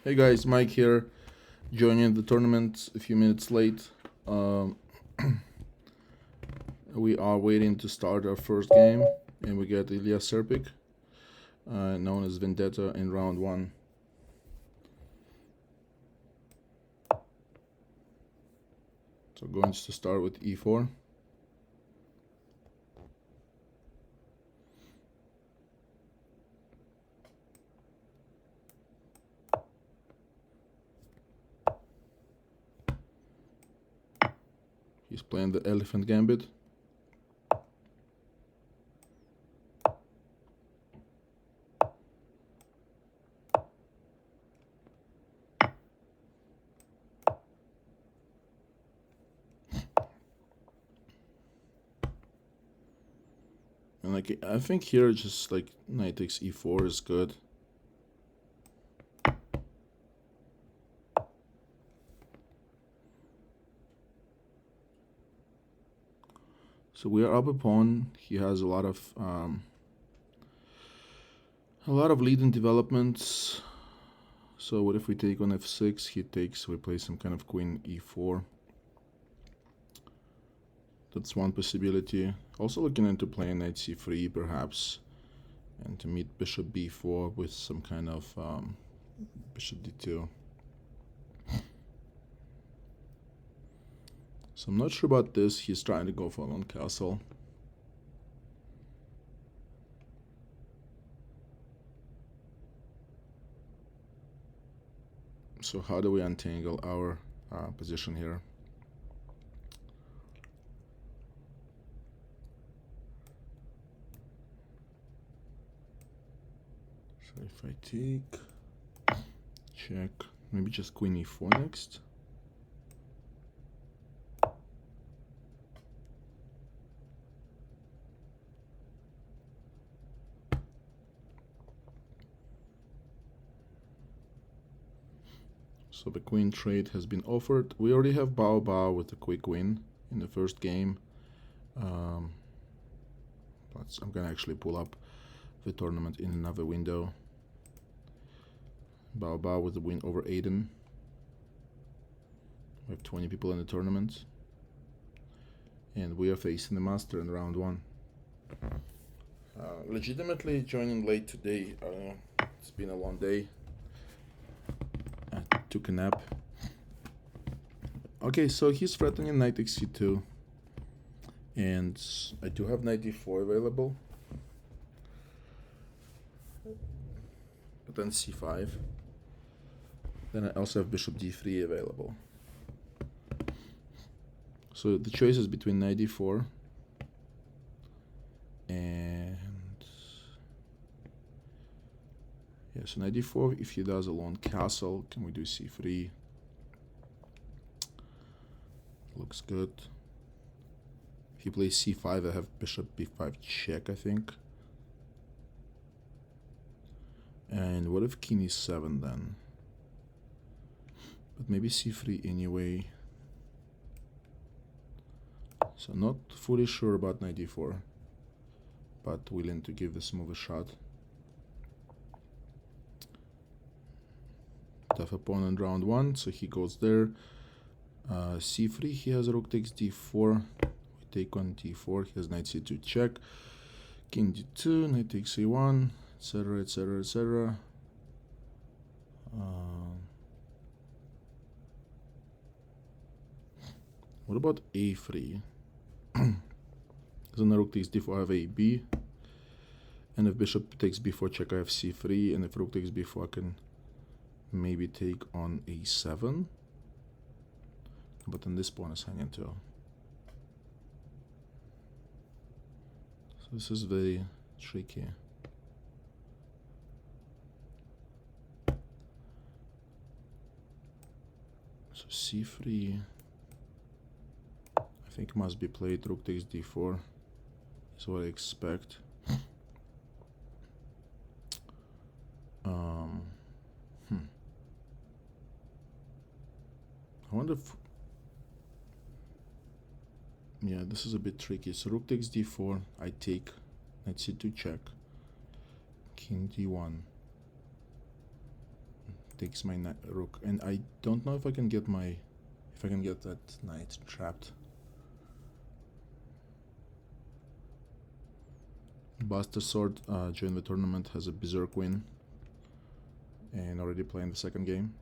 Hey guys, Mike here, joining the tournament a few minutes late. We are waiting to start our first game, and we get Ilya Serpik, known as Vendetta, in round one. So going to start with e4. He's playing the elephant gambit. And I think here just like knight takes e4 is good. So we are up a pawn. He has a lot of lead in developments. So what if we take on f6? He takes. We play some kind of queen e4. That's one possibility. Also looking into playing knight c3 perhaps, and to meet bishop b4 with some kind of bishop d2. So I'm not sure about this. He's trying to go for a long castle. So how do we untangle our position here? So if I take, check, maybe just queen e4 next. So the queen trade has been offered. We already have bao with a quick win in the first game. I'm gonna actually pull up the tournament in another window. Bao with the win over Aiden. We have 20 people in the tournament. And we are facing the master in round one. Legitimately joining late today. It's been a long day. I took a nap. Okay, so he's threatening knight xc2. And I do have knight d4 available. But then c5. Then I also have bishop d3 available. So the choice is between knight d4 and so knight d4. If he does a long castle, can we do c3? Looks good. If he plays c5, I have bishop b5 check, I think. And what if king e7 then? But maybe c3 anyway. So not fully sure about knight d4, but willing to give this move a shot. Tough opponent round one, so he goes there. c3, he has rook takes d4. We take on d4, he has knight c2 check. King d2, knight takes a1, etc, etc, etc. What about a3? Then rook takes d4, I have a b. And if bishop takes b4 check, I have c3. And if rook takes b4, I can maybe take on a7. But then this pawn is hanging too. So this is very tricky. So c3, I think must be played. Rook takes d4 is what I expect. I wonder if, yeah, this is a bit tricky. So rook takes d4, I take, knight c2 check, king d1. takes my rook, and I don't know if I can get that knight trapped. Buster Sword joined the tournament, has a Berserk win, and already playing the second game.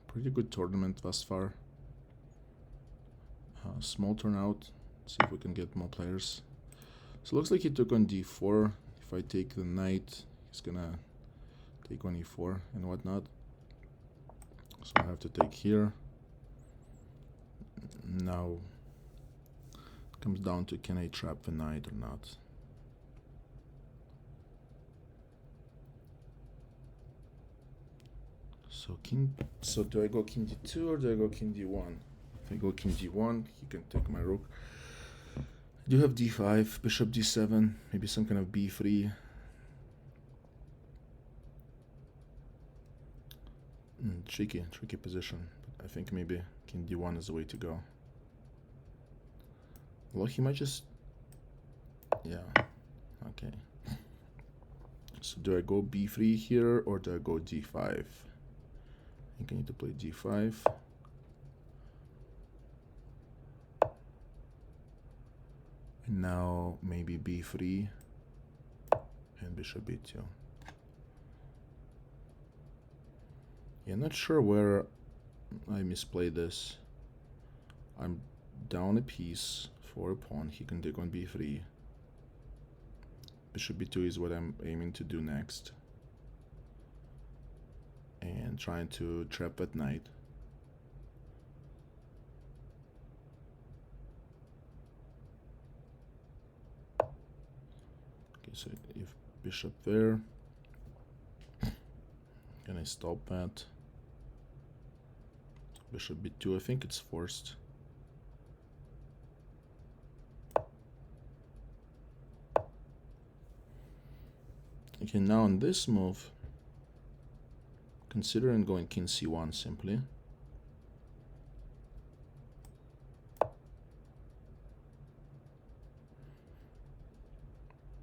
Pretty good tournament thus far. Small turnout. See if we can get more players. So it looks like he took on d4. If I take the knight, he's gonna take on e4 and whatnot. So I have to take here. Now it comes down to, can I trap the knight or not? So do I go king d2 or do I go king d1? If I go king d1, he can take my rook. I do have d5, bishop d7, maybe some kind of b3. Tricky position. But I think maybe king d1 is the way to go. Well, he might just... yeah, okay. So do I go b3 here or do I go d5? I think I need to play d5. And now maybe b3 and bishop b2. Yeah, not sure where I misplayed this. I'm down a piece for a pawn. He can take on b3. Bishop b2 is what I'm aiming to do next. And trying to trap that knight. Okay, so if bishop there, can I stop that? Bishop b2, I think it's forced. Okay, now on this move, considering going king c1 simply.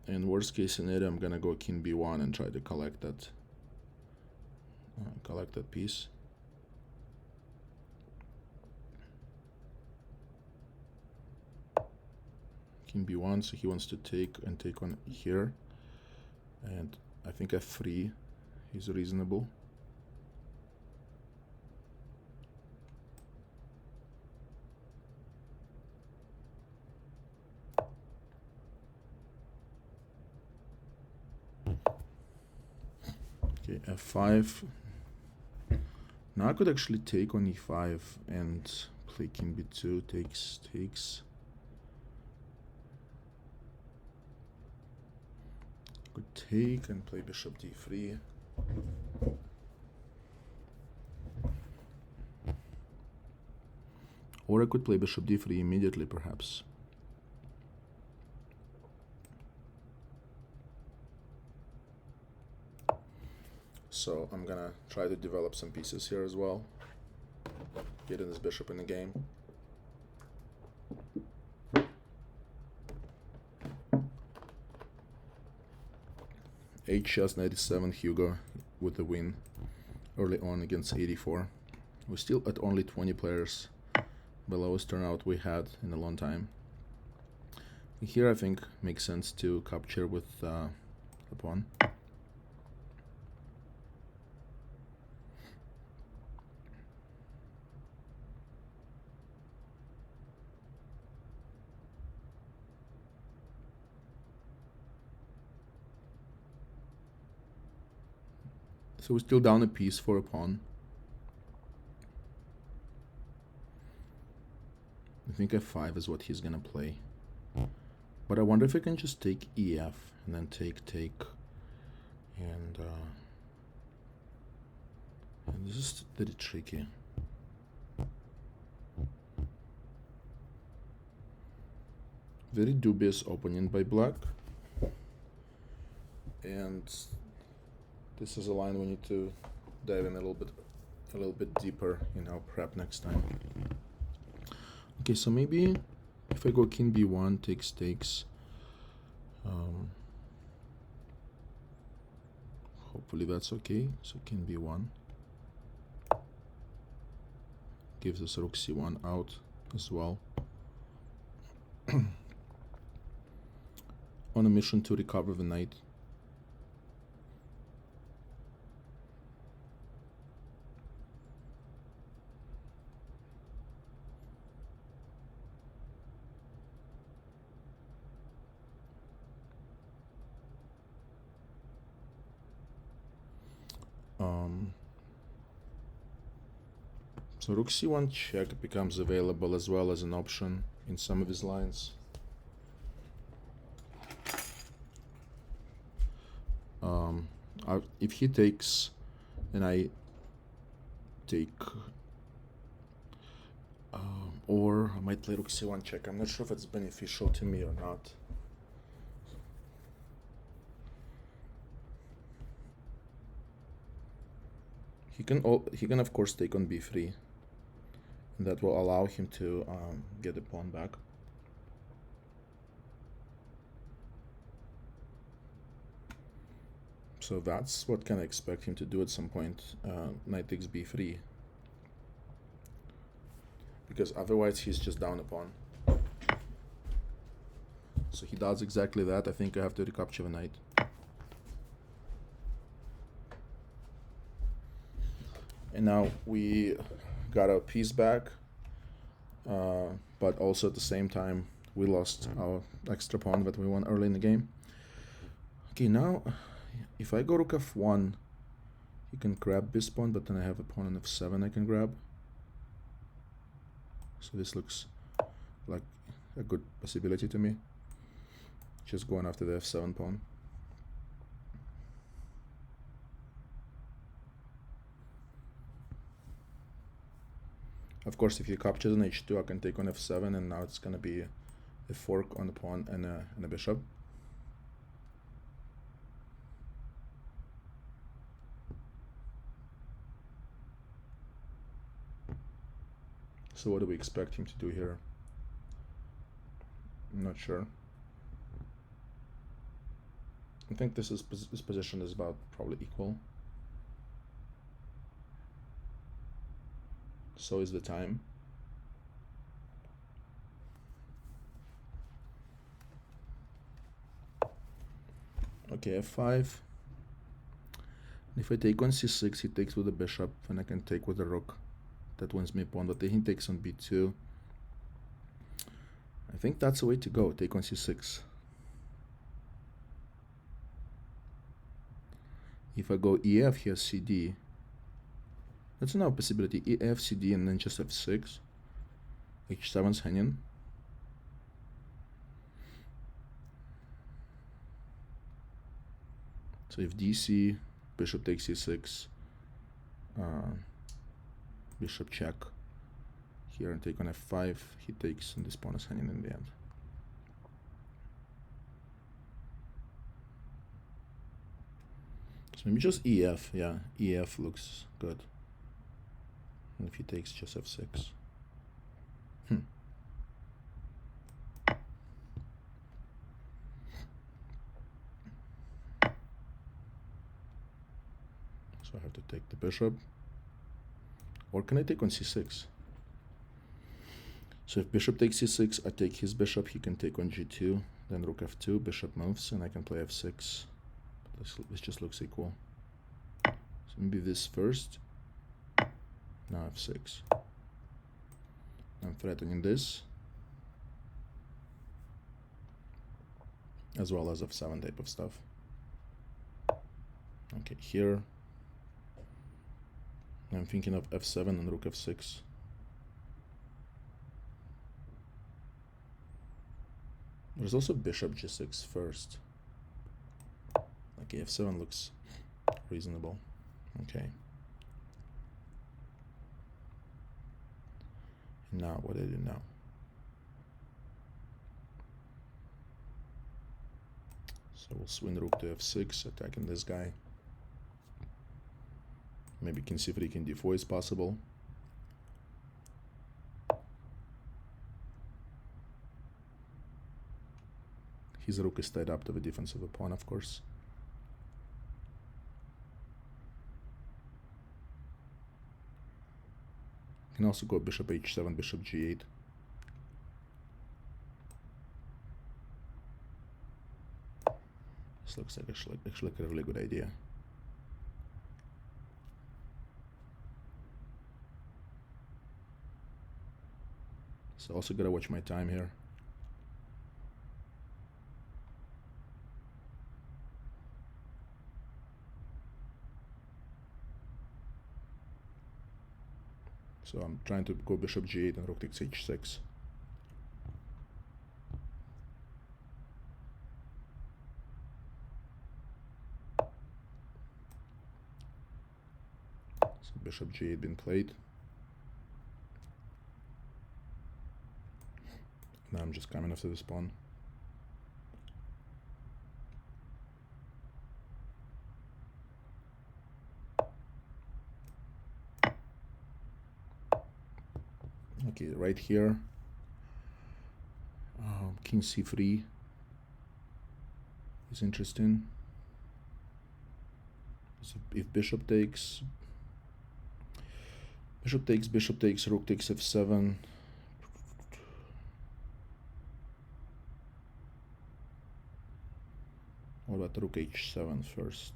In worst case scenario, I'm gonna go king b1 and try to collect that piece. King b1, so he wants to take on here, and I think f3 is reasonable. Okay, f5. Now I could actually take on e5 and play king b2, takes. Could take and play bishop d3. Or I could play bishop d3 immediately, perhaps. So I'm gonna try to develop some pieces here as well. Getting this bishop in the game. Chess 97 Hugo with the win early on against 84. We're still at only 20 players, the lowest turnout we had in a long time. Here I think makes sense to capture with the pawn. So we're still down a piece for a pawn. I think f5 is what he's gonna play. But I wonder if I can just take ef and then take, and this is very tricky. Very dubious opening by black. And this is a line we need to dive in a little bit deeper in our prep next time. Okay, so maybe if I go king b1, takes, Hopefully that's okay. So king b1 gives us rook c1 out as well. On a mission to recover the knight. So rook c1 check becomes available as well as an option in some of his lines. If he takes and I take, or I might play rook c1 check. I'm not sure if it's beneficial to me or not. He can of course take on b3, and that will allow him to get the pawn back. So that's what can I expect him to do at some point. Knight takes b3, because otherwise he's just down a pawn. So he does exactly that. I think I have to recapture the knight. And now we got our piece back, but also at the same time we lost our extra pawn that we won early in the game. Okay, now if I go rook f1, you can grab this pawn, but then I have a pawn on f7 I can grab. So this looks like a good possibility to me. Just going after the f7 pawn. Of course, if you capture an h2, I can take on f7, and now it's going to be a fork on the pawn and a bishop. So what do we expect him to do here? I'm not sure. I think this position is about probably equal. So is the time. Okay, f5. If I take on c6, he takes with the bishop, and I can take with the rook. That wins me a pawn, but then he takes on b2. I think that's the way to go, take on c6. If I go ef, he has cd. That's another possibility, ef, cd, and then just f6. h7's hanging. So if dc, bishop takes c6, bishop check here and take on f5, he takes, and this pawn is hanging in the end. So maybe just ef, yeah, ef looks good. And if he takes just f6. So I have to take the bishop. Or can I take on c6? So if bishop takes c6, I take his bishop, he can take on g2, then rook f2, bishop moves, and I can play f6. This just looks equal. So maybe this first. Now f6. I'm threatening this, as well as f7 type of stuff. Okay, here I'm thinking of f7 and rook f6. There's also bishop g6 first. Okay, f7 looks reasonable. Okay. Now, what do I do now? So we'll swing rook to f6, attacking this guy. Maybe king c3, king d4 is possible. His rook is tied up to the defense of the pawn, of course. can also go bishop h7, bishop g8. This looks like actually like a really good idea. So also gotta watch my time here. So I'm trying to go bishop g8 and rook takes h6. So bishop g8 been played. Now I'm just coming after this pawn. Okay, right here, king c3 is interesting. So if bishop takes, rook takes f7. What about rook h7 first?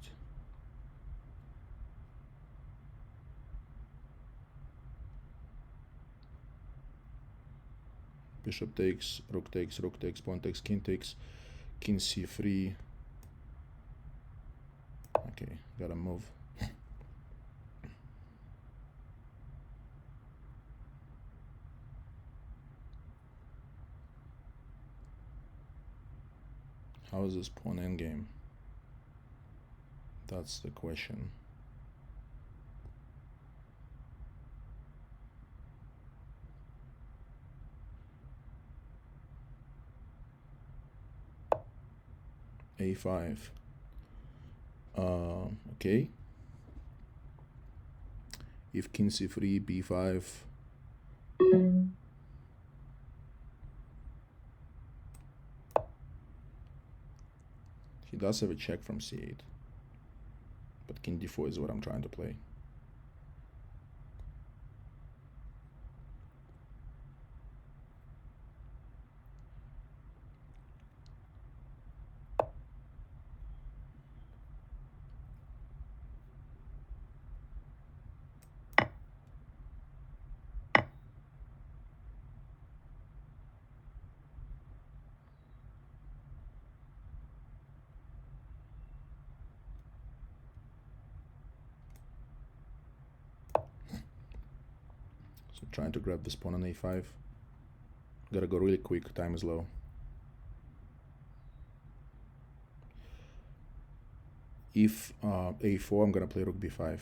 Bishop takes, rook takes, pawn takes, king c3. Okay, gotta move. How is this pawn endgame? That's the question. a5. Okay. If king c3, b5. He does have a check from c8, but king d4 is what I'm trying to play. So trying to grab this pawn on a5. Gotta go really quick, time is low. If a4, I'm gonna play rook b5.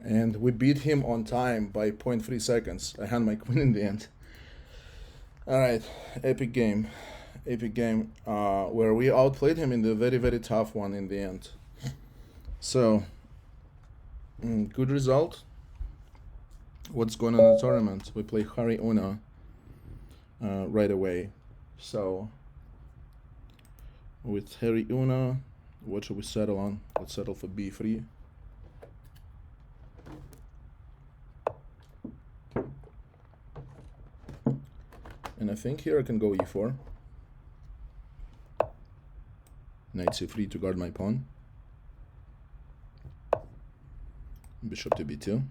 And we beat him on time by 0.3 seconds. I had my queen in the end. Alright, epic game. Epic game where we outplayed him in the very, very tough one in the end. So, good result. What's going on in the tournament? We play Harry Una right away. So, with Harry Una, what should we settle on? Let's settle for b3. And I think here I can go e4. Knight c3 to guard my pawn. Bishop to b2.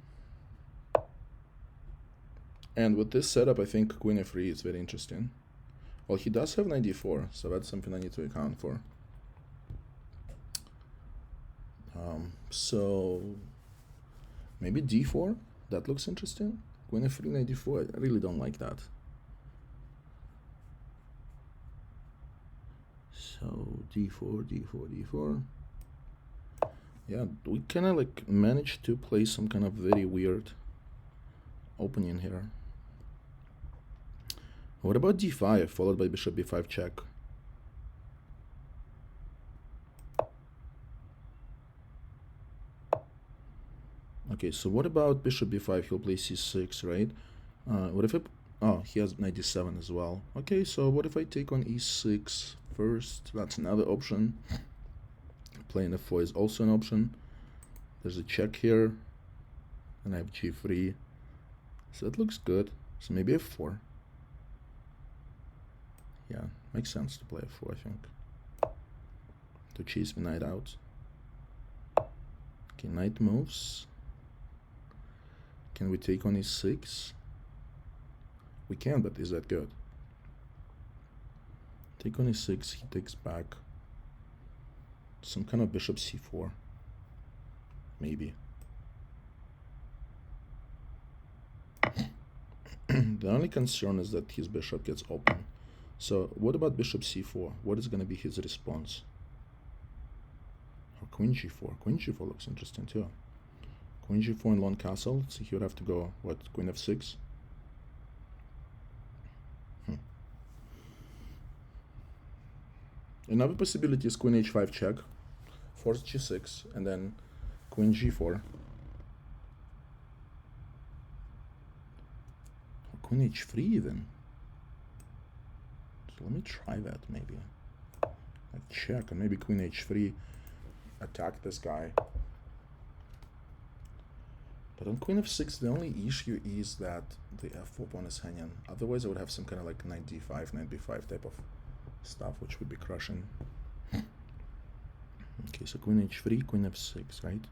And with this setup, I think queen f3 is very interesting. Well, he does have knight d4, so that's something I need to account for. So maybe d4. That looks interesting. Queen f3, knight d4. I really don't like that. So d4, d4, d4. Yeah, we kind of like managed to play some kind of very weird opening here. What about d5 followed by bishop b5 check? Okay, so what about bishop b5? He'll play c6, right? What if oh, he has knight d7 as well. Okay, so what if I take on e6 first? That's another option. Playing f4 is also an option. There's a check here, and I have g3. So that looks good. So maybe f4. Yeah, makes sense to play f4, I think. To chase the knight out. Okay, knight moves. Can we take on e6? We can, but is that good? Take on e6, he takes back. Some kind of bishop c4. Maybe. The only concern is that his bishop gets open. So what about bishop c4? What is going to be his response? Or queen g4. Queen g4 looks interesting too. Queen g4 in long castle. So he would have to go, what, queen f6? Another possibility is queen h5 check, force g6, and then queen g4. Or queen h3 even. So let me try that maybe. Like check, and maybe queen h3, attack this guy. But on queen f6, the only issue is that the f4 pawn is hanging. Otherwise, I would have some kind of like knight d5, knight b5 type of stuff, which would be crushing. Okay, so queen h3, queen f6, right?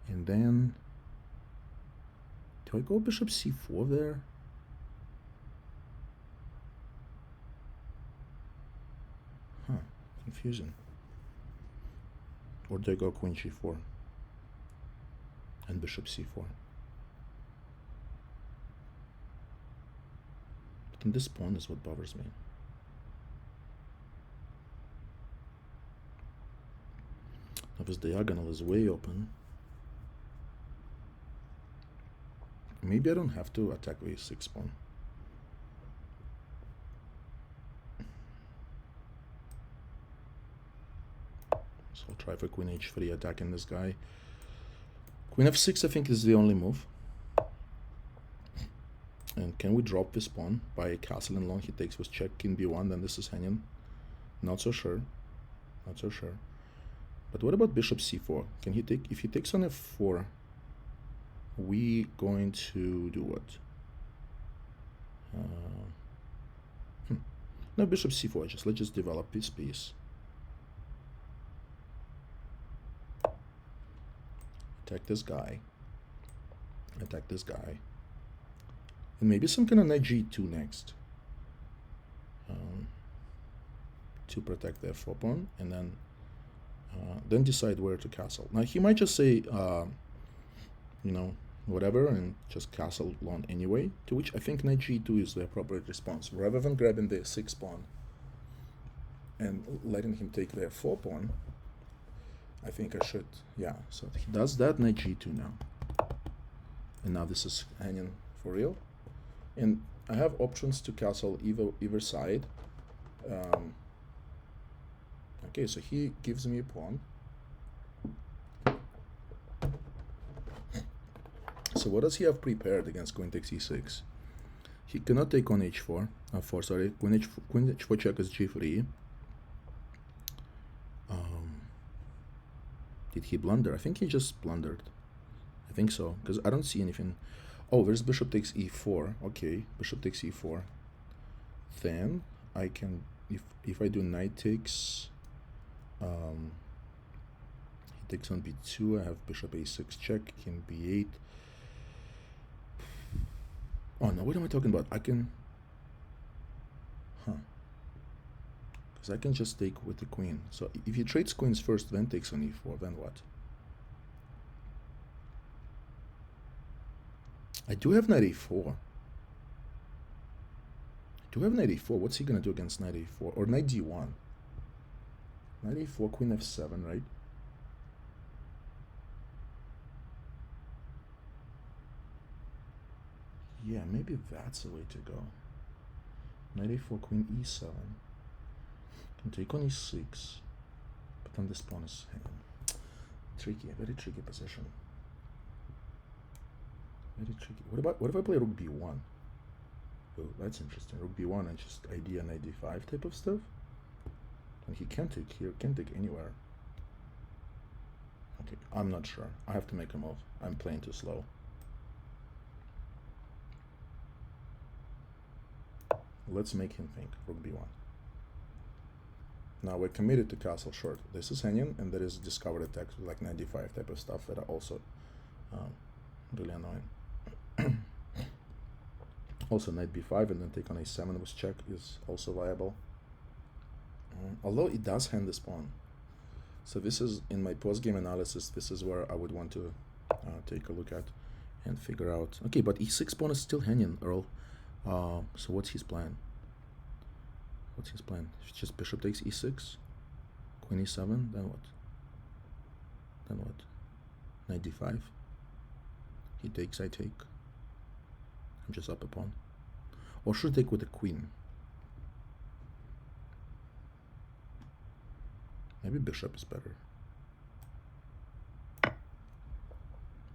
And then, do I go bishop c4 there? Huh, confusing. Or do I go queen g4 and bishop c4? But then this pawn is what bothers me. Now this diagonal is way open. Maybe I don't have to attack the e6 pawn. So I'll try for queen h3, attacking this guy. Queen f6 I think is the only move. And can we drop this pawn by castle and long? He takes with check, king b1, then this is hanging. Not so sure. Not so sure. But what about bishop c4? Can he take, if he takes on f4, we going to do what? No, bishop c4, let's just develop this piece. Attack this guy. Attack this guy. And maybe some kind of knight g2 next. To protect the f4 pawn, and then decide where to castle. Now he might just say, you know, whatever, and just castle long anyway, to which I think knight g2 is the appropriate response. Rather than grabbing the 6 pawn and letting him take the f4 pawn, I think I should, yeah, so he does that, knight g2 now. And now this is hanging for real. And I have options to castle either side. Okay, so he gives me a pawn. So what does he have prepared against queen takes e6? He cannot take on h4. Queen h4 check is g3. Did he blunder? I think he just blundered. I think so, because I don't see anything. Oh, there's bishop takes e4. Okay, bishop takes e4. Then I can, if I do knight takes, he takes on b2. I have bishop a6 check, king b8. Oh no, what am I talking about? I can, because I can just take with the queen. So if he trades queens first, then takes on e4, then what? I do have knight a4. What's he gonna do against knight a4? Or knight d1? Knight a4, queen f7, right? Yeah, maybe that's the way to go. Knight a4, queen e7. Can take on e6. But then this pawn is hanging. Tricky, very tricky position. Very tricky. What if I play rook b1? Oh, that's interesting. Rook b1 and just idea knight d5 type of stuff. And he can't take here, can't take anywhere. Okay, I'm not sure. I have to make a move. I'm playing too slow. Let's make him think. Rook b1. Now we're committed to castle short. This is hanging, and there is discovered attacks with like knight d5 type of stuff that are also really annoying. Also knight b5 and then take on a7 with check is also viable. Although it does hand this pawn. So this is, in my post-game analysis, this is where I would want to take a look at and figure out. Okay, but e6 pawn is still hanging, Earl. So what's his plan? What's his plan? If just bishop takes e6, queen e7, then what? Then what? Knight d5. He takes, I take. I'm just up a pawn. Or should I take with the queen? Maybe bishop is better.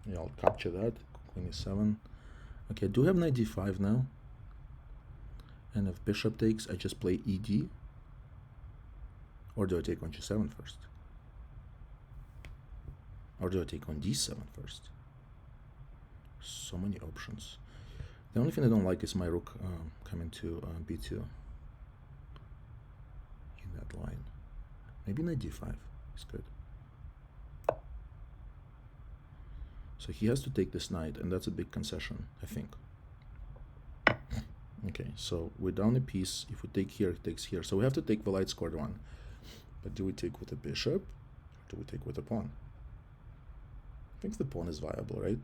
Yeah, I'll capture that. Queen e7. Okay, I do have knight d5 now. And if bishop takes, I just play ed. Or do I take on g7 first? Or do I take on d7 first? So many options. The only thing I don't like is my rook coming to b2 in that line. Maybe knight d5 is good. So he has to take this knight, and that's a big concession, I think. Okay, so we're down a piece. If we take here, it takes here. So we have to take the light scored one. But do we take with a bishop, or do we take with a pawn? I think the pawn is viable, right?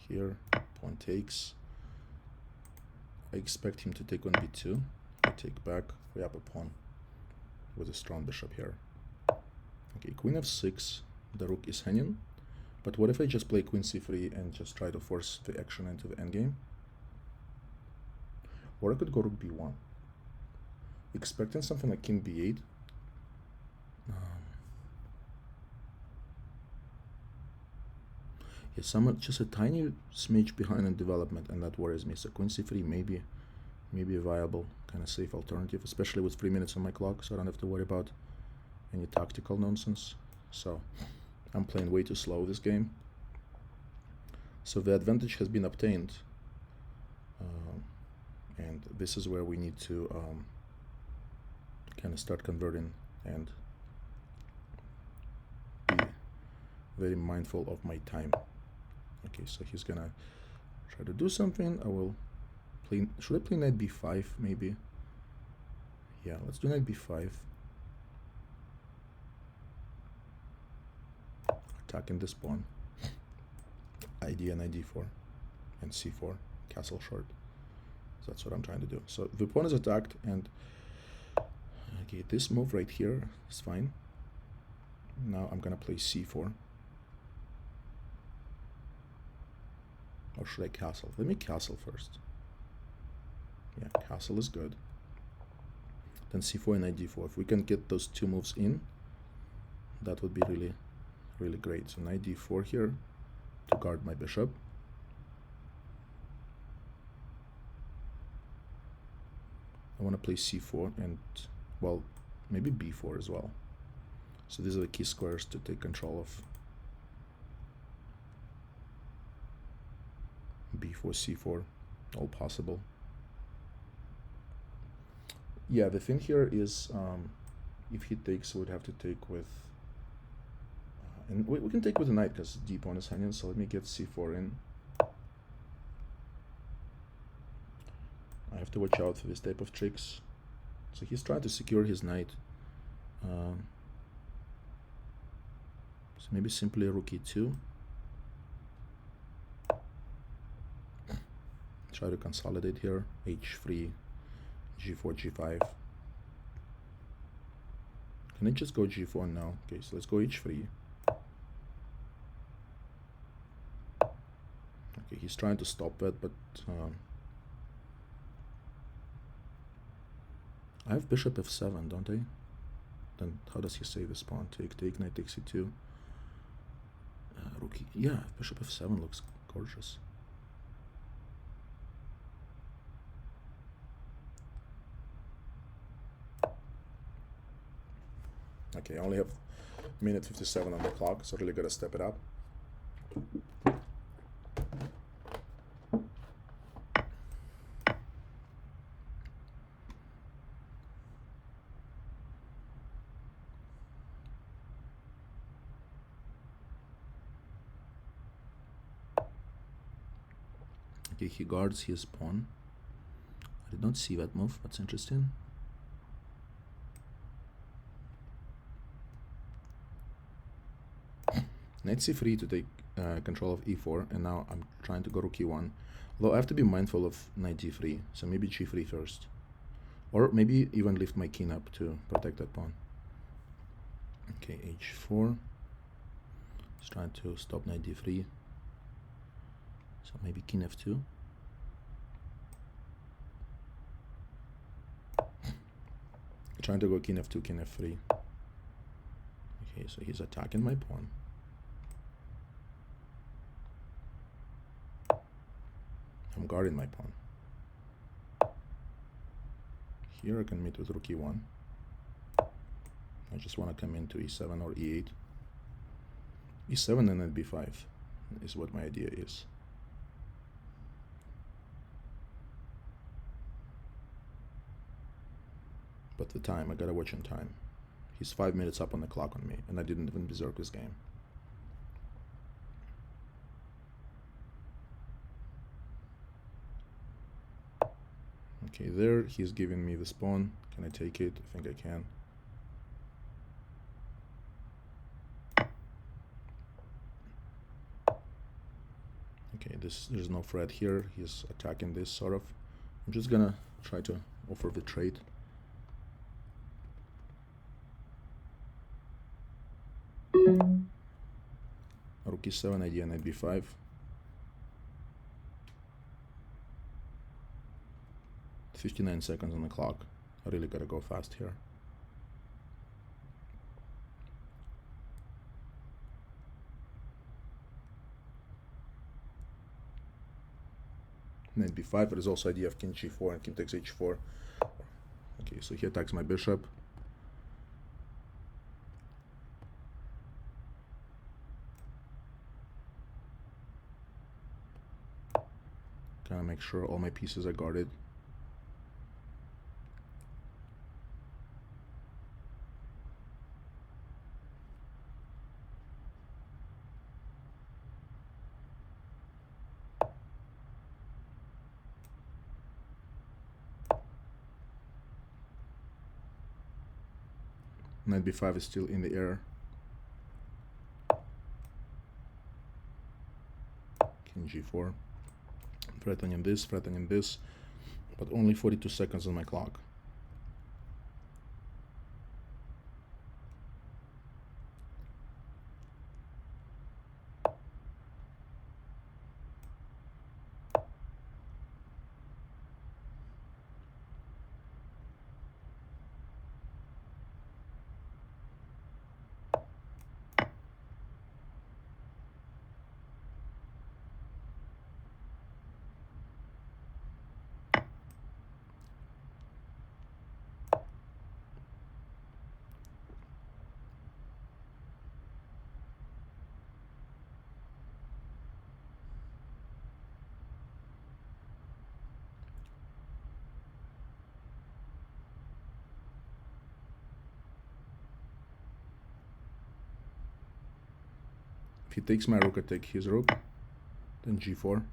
Here, pawn takes. I expect him to take on b2. I take back, we have a pawn with a strong bishop here. Okay, queen f6, the rook is hanging. But what if I just play queen c3 and just try to force the action into the endgame? Or I could go rook b1. Expecting something like king b8. Yeah, someone just a tiny smidge behind in development, and that worries me. So queen c3 maybe a viable, kind of safe alternative, especially with 3 minutes on my clock, so I don't have to worry about any tactical nonsense. So I'm playing way too slow this game. So the advantage has been obtained, and this is where we need to kind of start converting and be very mindful of my time. Okay, so he's gonna try to do something. I will play. Should I play knight b5 maybe? Yeah, let's do knight b5. Attacking this pawn. Idea knight d4 and c4, castle short. So that's what I'm trying to do. So the pawn is attacked, and okay, this move right here is fine. Now I'm gonna play c4. Or should I castle? Let me castle first. Yeah, castle is good. Then c4 and knight d4. If we can get those two moves in, that would be really, really great. So knight d4 here to guard my bishop. I want to play c4 and, well, maybe b4 as well. So these are the key squares to take control of. b4, c4, all possible. Yeah, the thing here is, if he takes, we'd have to take with, and we can take with the knight because d pawn is hanging. So let me get c4 in. I have to watch out for this type of tricks. So he's trying to secure his knight. So maybe simply rook e2. Try to consolidate here. h3, g4, g5. Can I just go g4 now? Okay, so let's go h3. Okay, he's trying to stop that, but I have bishop f7, don't I? Then how does he save this pawn? Take, knight takes e2. Rook, yeah, bishop f7 looks gorgeous. Okay, I only have minute 57 on the clock, so really gotta step it up. Okay, he guards his pawn. I did not see that move. That's interesting. Knight c3 to take control of e4, and now I'm trying to go rook e1. Although I have to be mindful of knight d3, so maybe g3 first. Or maybe even lift my king up to protect that pawn. Okay, h4. Just trying to stop knight d3. So maybe king f2. Trying to go king f2, king f3. Okay, so he's attacking my pawn. I'm guarding my pawn. Here I can meet with rook e1. I just want to come into e7 or e8. e7 and then b5 is what my idea is. But the time, I gotta watch on time. He's 5 minutes up on the clock on me, and I didn't even berserk this game. Okay, there, he's giving me this pawn. Can I take it? I think I can. Okay, there's no threat here. He's attacking this, sort of. I'm just gonna try to offer the trade. Rook e7, idea knight b5. "59 seconds on the clock. I really gotta go fast here. Knight b5. There is also idea of king g4 and king takes h4. Okay, so he attacks my bishop. Gotta make sure all my pieces are guarded. Knight b5 is still in the air. King g4. Threatening this, but only 42 seconds on my clock. he takes my rook, I take his rook. Then g4.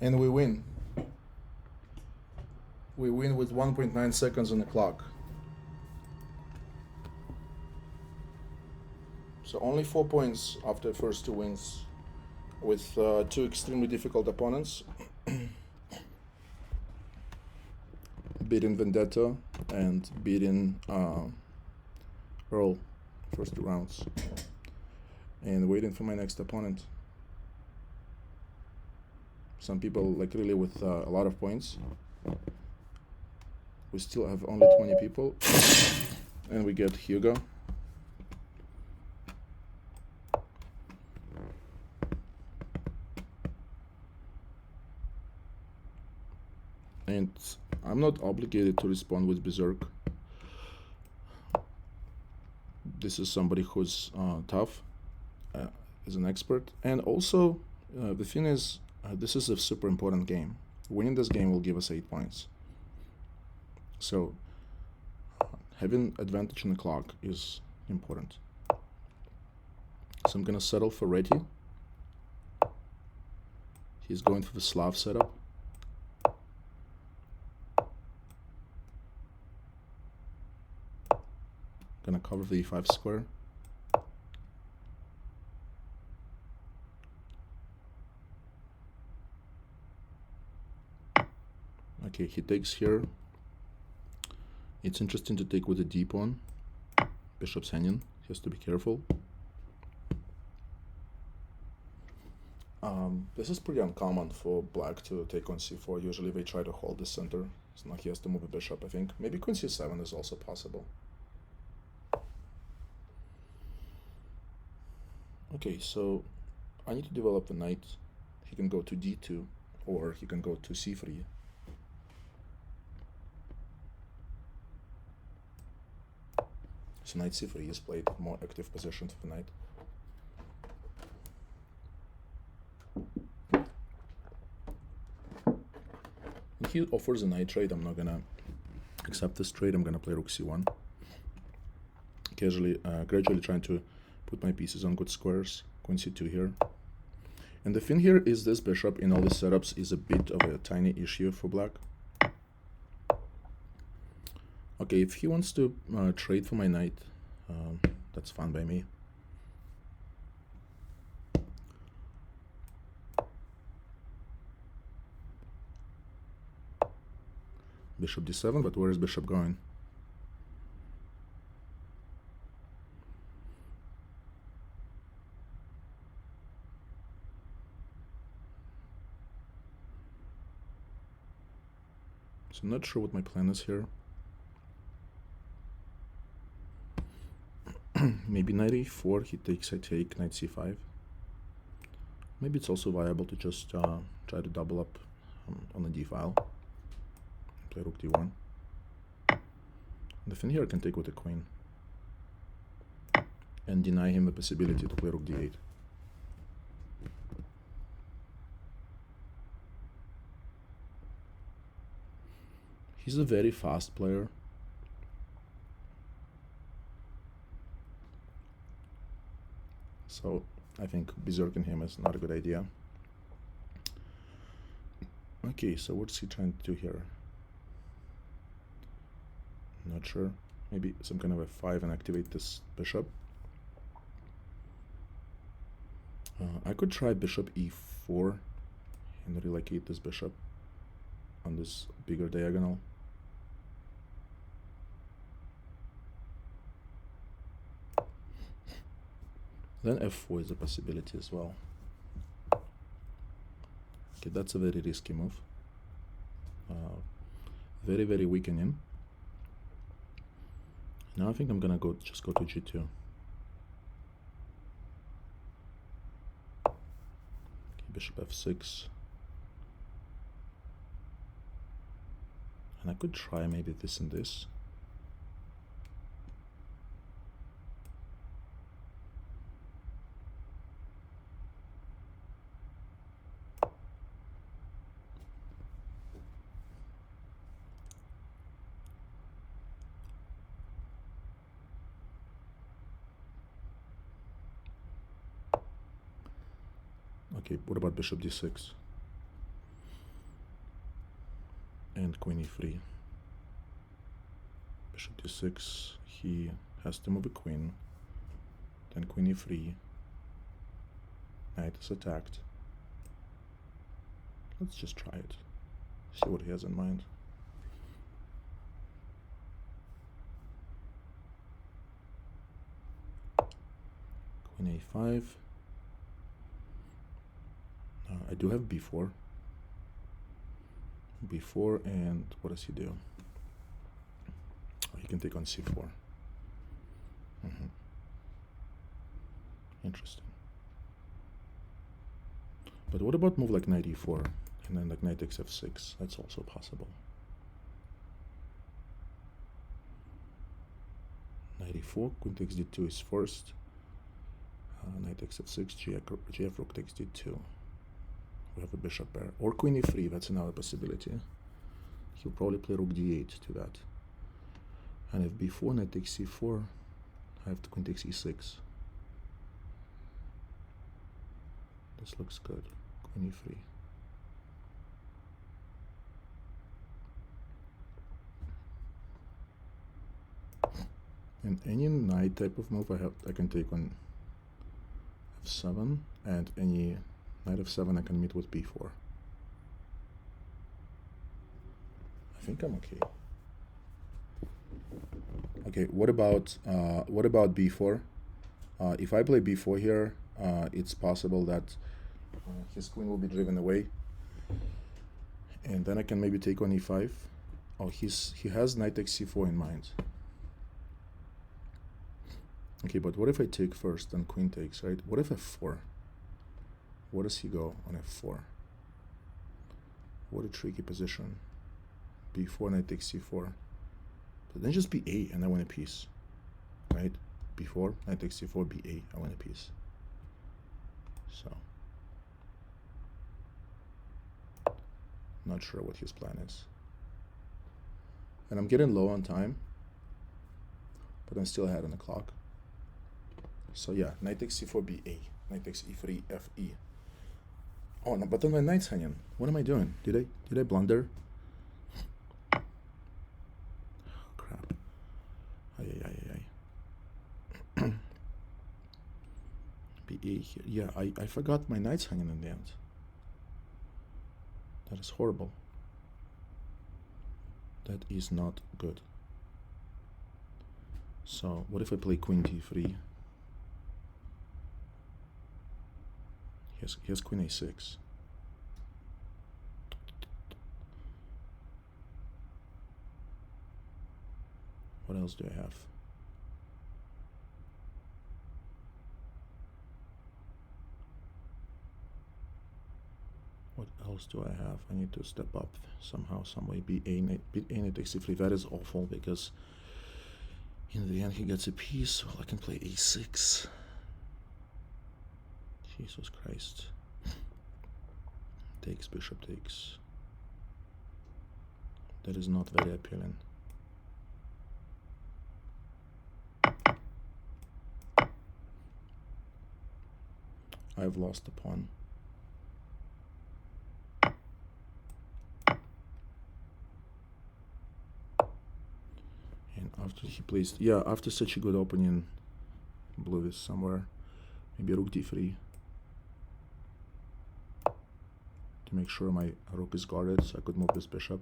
And we win. We win with 1.9 seconds on the clock. So only 4 points after the first two wins with two extremely difficult opponents. Beating Vendetta and beating Earl first two rounds. And waiting for my next opponent. Some people like really with a lot of points. We still have only 20 people. And we get Hugo. And I'm not obligated to respond with Berserk. This is somebody who's tough, is an expert. And also, the thing is, this is a super important game. Winning this game will give us 8 points. So, having advantage on the clock is important. So I'm gonna settle for Reti. He's going for the Slav setup. Gonna cover the e5 square. Okay, he takes here. It's interesting to take with the d pawn. Bishop's hanging. He has to be careful. This is pretty uncommon for black to take on c4. Usually they try to hold the center. So now he has to move a bishop, I think. Maybe queen c7 is also possible. Okay, so I need to develop the knight. He can go to d2 or he can go to c3. So knight c3 is played, more active position for the knight. He offers a knight trade. I'm not gonna accept this trade. I'm gonna play rook c1. Gradually trying to put my pieces on good squares. Queen c2 here. And the thing here is this bishop in all the setups is a bit of a tiny issue for black. Okay, if he wants to trade for my knight, that's fine by me. Bishop d7, but where is bishop going? So I'm not sure what my plan is here. Maybe knight e4, he takes, I take, knight c5. Maybe it's also viable to just try to double up on the d file. Play rook d1. The thing here I can take with the queen and deny him the possibility to play rook d8. He's a very fast player. So I think berserking him is not a good idea. Okay, so what's he trying to do here? Not sure. Maybe some kind of a 5 and activate this bishop. I could try bishop e4 and relocate this bishop on this bigger diagonal. Then f4 is a possibility as well. Okay, that's a very risky move. Very, very weakening. Now I think I'm gonna just go to g2. Okay, bishop f6. And I could try maybe this and this. Okay, what about bishop d6? And queen e3. Bishop d6, he has to move a queen. Then queen e3. Knight is attacked. Let's just try it. See what he has in mind. Queen a5. I do have b4. b4, and what does he do? Oh, he can take on c4. Interesting. But what about move like knight e4 and then like knight takes f6? That's also possible. Knight e4, queen takes d2 is first. Knight takes f6, gf rook takes d2. We have a bishop pair. Or queen e3, that's another possibility. He'll probably play rook d8 to that. And if b4, knight takes c4, I have to queen takes e6. This looks good. Queen e3. And any knight type of move I can take on f7, and any knight f7 I can meet with b4. I think I'm okay. Okay, what about b4? If I play b4 here, it's possible that his queen will be driven away, and then I can maybe take on e5. Oh, he has knight takes c4 in mind. Okay, but what if I take first and queen takes, right? What if f4? Where does he go on f4? What a tricky position. b4, knight takes c4. But then just ba, and I win a piece, right? b4, knight takes c4, ba, I win a piece. So, not sure what his plan is. And I'm getting low on time, but I'm still ahead on the clock. So yeah, knight takes c4, ba. Knight takes e3, fe. Oh no, but then my knight's hanging. What am I doing? Did I blunder? Crap. Ay. B8 here. Yeah, I forgot my knight's hanging in the end. That is horrible. That is not good. So, what if I play queen d3? He has queen a6. What else do I have? What else do I have? I need to step up somehow, some way. B8 takes c3. That is awful because in the end he gets a piece. Well, I can play a6. Jesus Christ. Takes, bishop takes. That is not very appealing. I've lost the pawn. And after he plays, yeah, after such a good opening, blue is somewhere. Maybe rook d3. To make sure my rook is guarded, so I could move this bishop.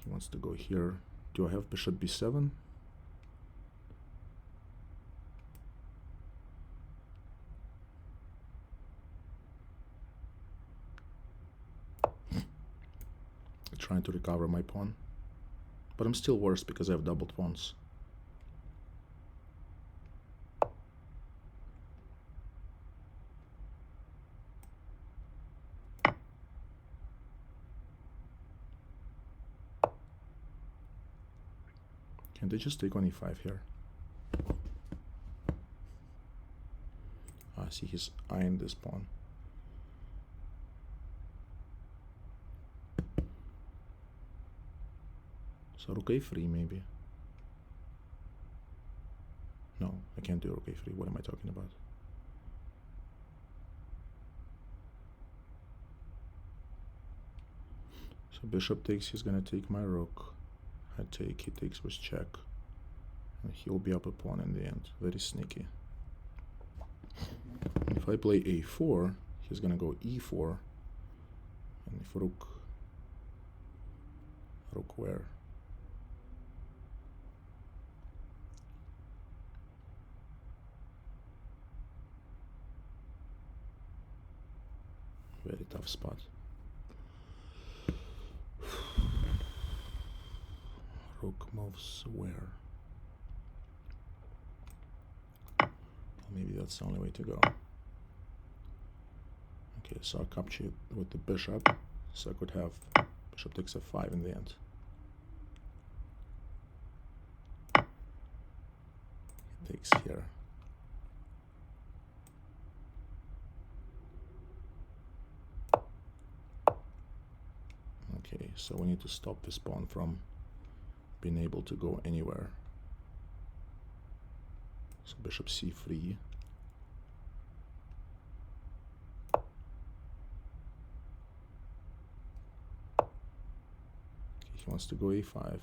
He wants to go here. Do I have bishop b7? Trying to recover my pawn, but I'm still worse because I have doubled pawns. Can they just take on e5 here? I see he's eyeing this pawn. So rook a3 maybe. No, I can't do rook a3. What am I talking about? So bishop takes, he's gonna take my rook. I take, he takes with check. And he'll be up a pawn in the end. Very sneaky. If I play a4, he's gonna go e4. And if rook where? Very tough spot. Rook moves where? Well, maybe that's the only way to go. Okay, so I capture it with the bishop, so I could have bishop takes f5 in the end. It takes here. Okay, so we need to stop this pawn from being able to go anywhere. So bishop c3. He wants to go a5.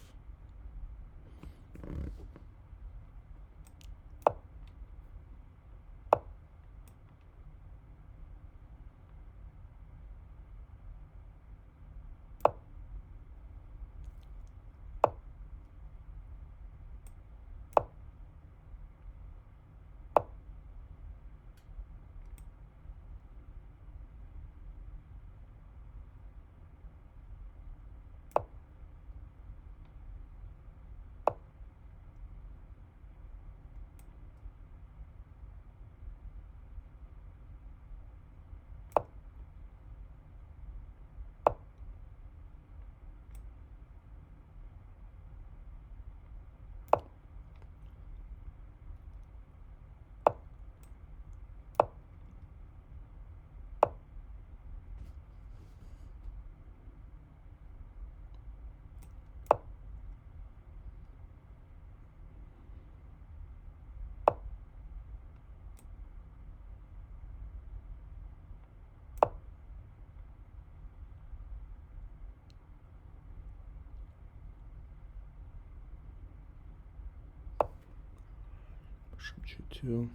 Bishop g2,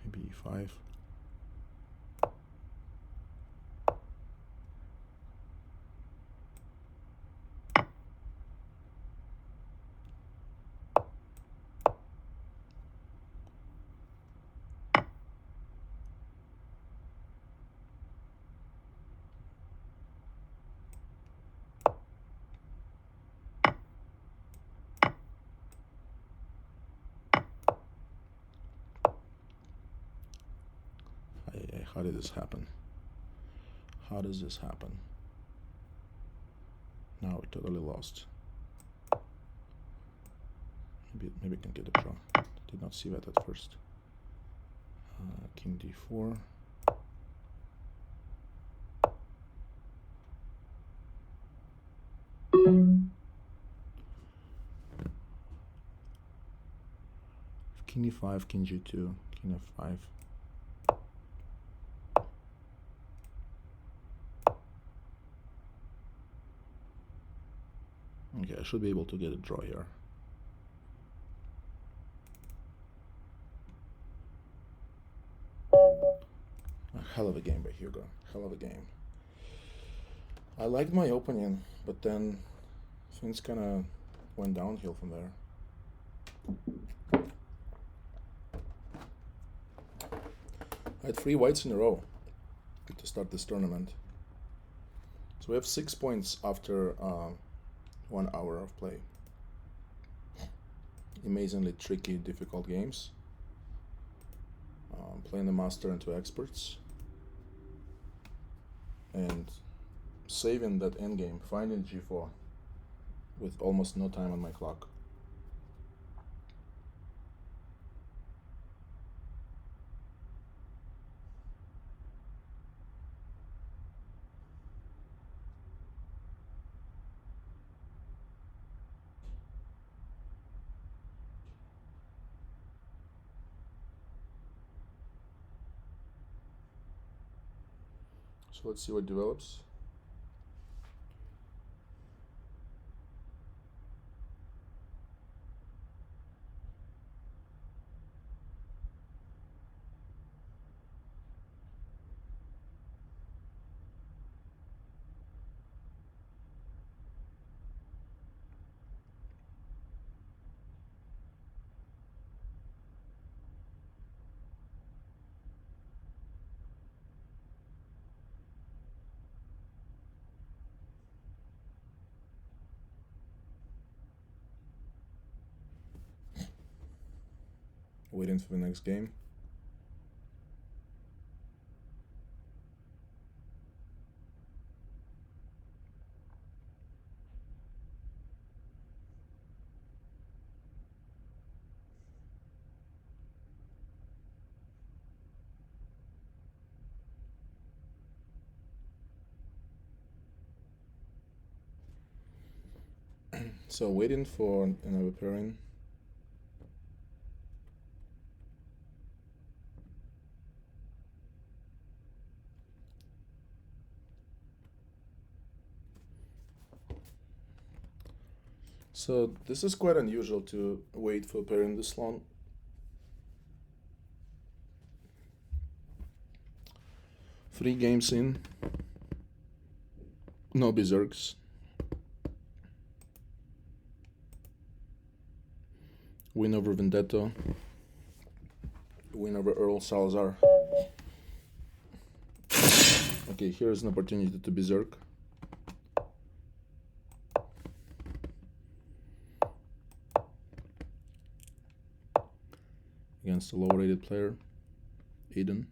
maybe e5. How did this happen? How does this happen? Now we're totally lost. Maybe I can get a draw. Did not see that at first. King d4. King e5, king g2, king f5. Okay, I should be able to get a draw here. A hell of a game by Hugo. Hell of a game. I liked my opening, but then things kind of went downhill from there. I had 3 whites in a row to start this tournament. So we have 6 points after 1 hour of play. Amazingly tricky, difficult games. Playing the master and 2 experts. And saving that endgame, finding g4 with almost no time on my clock. So let's see what develops. Waiting for the next game. So waiting for another pairing. So this is quite unusual to wait for a pairing this long. Three games in, no berserks. Win over Vendetto. Win over Earl Salazar. Okay, here's an opportunity to berserk. Against a low-rated player, Aiden.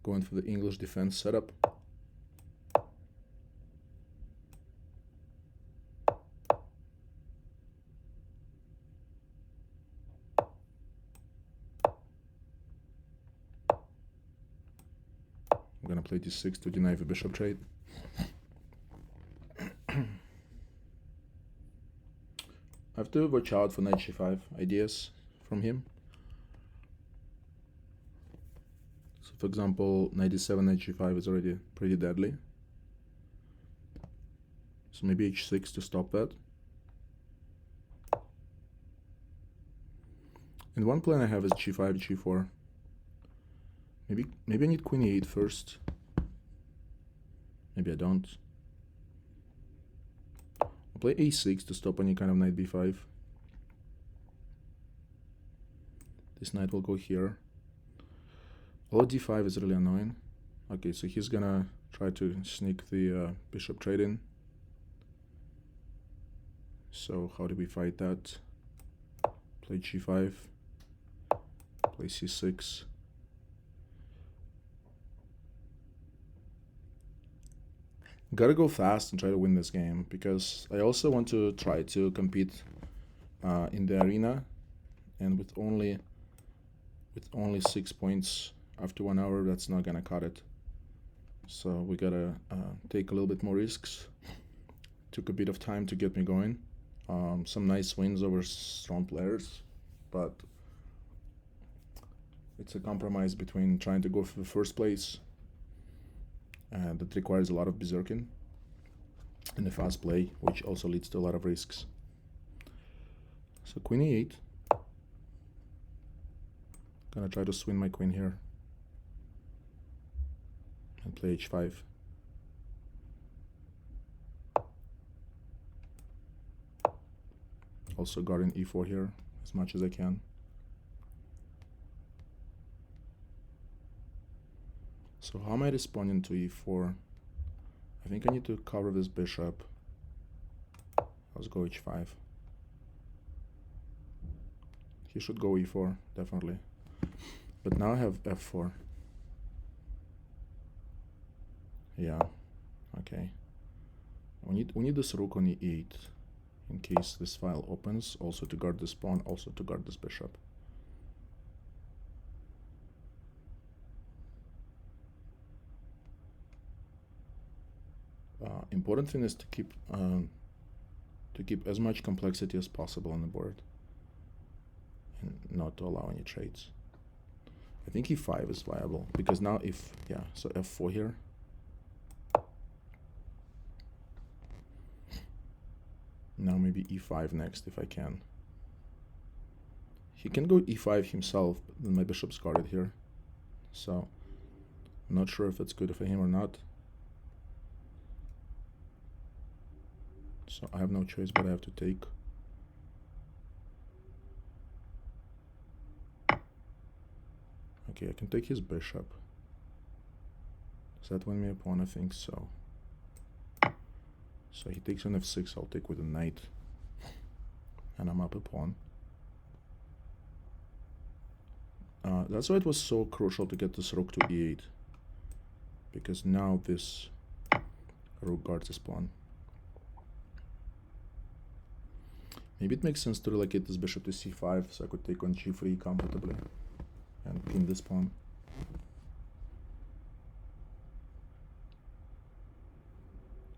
Going for the English defense setup. I'm gonna play d6 to deny the bishop trade. I have to watch out for knight g5 ideas from him. So for example, knight d7, knight g5 is already pretty deadly. So maybe h6 to stop that. And one plan I have is g5, g4. Maybe I need queen e8 first. Maybe I don't. I'll play a6 to stop any kind of knight b5. This knight will go here. Although d5 is really annoying. Okay, so he's gonna try to sneak the bishop trade in. So how do we fight that? Play g5. Play c6. Gotta go fast and try to win this game, because I also want to try to compete in the arena, and with only 6 points after 1 hour, that's not gonna cut it. So we gotta take a little bit more risks. Took a bit of time to get me going. Some nice wins over strong players, but it's a compromise between trying to go for the first place, and that requires a lot of berserking and a fast play, which also leads to a lot of risks. So queen e8. Gonna try to swing my queen here and play h5. Also guarding e4 here as much as I can. So how am I responding to e4? I think I need to cover this bishop. Let's go h5. He should go e4, definitely. But now I have f4. Yeah, okay. We need this rook on e8 in case this file opens, also to guard this pawn, also to guard this bishop. Important thing is to keep as much complexity as possible on the board and not to allow any trades. I think e5 is viable, because now so f4 here. Now maybe e5 next if I can. He can go e5 himself, but then my bishop's guarded here. So I'm not sure if it's good for him or not. So I have no choice, but I have to take. Okay, I can take his bishop. Does that win me a pawn? I think so. So he takes on f6, I'll take with a knight. And I'm up a pawn. That's why it was so crucial to get this rook to e8. Because now this rook guards this pawn. Maybe it makes sense to relocate this bishop to c5 so I could take on g3 comfortably and pin this pawn.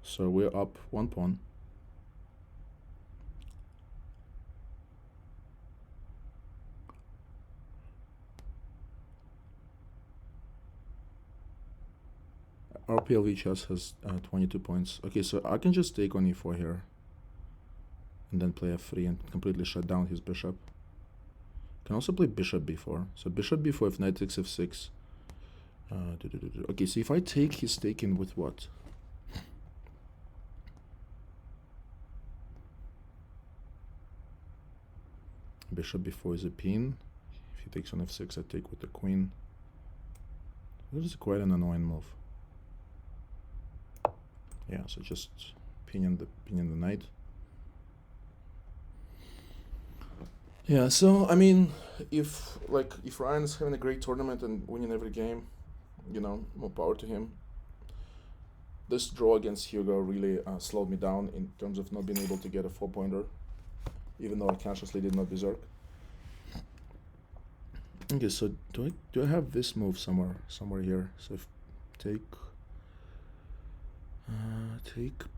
So we're up 1 pawn. Our PLV chess has 22 points. Okay, so I can just take on e4 here and then play f3 and completely shut down his bishop. Can also play bishop b4. So bishop b4 if knight takes f6. Okay, so if I take, he's taken with what? Bishop b4 is a pin. If he takes on f6, I take with the queen. This is quite an annoying move. Yeah, so just pinion the knight. Yeah, so I mean, if Ryan is having a great tournament and winning every game, you know, more power to him. This draw against Hugo really slowed me down in terms of not being able to get a 4-pointer, even though I consciously did not berserk. Okay, so do I have this move somewhere here? So if take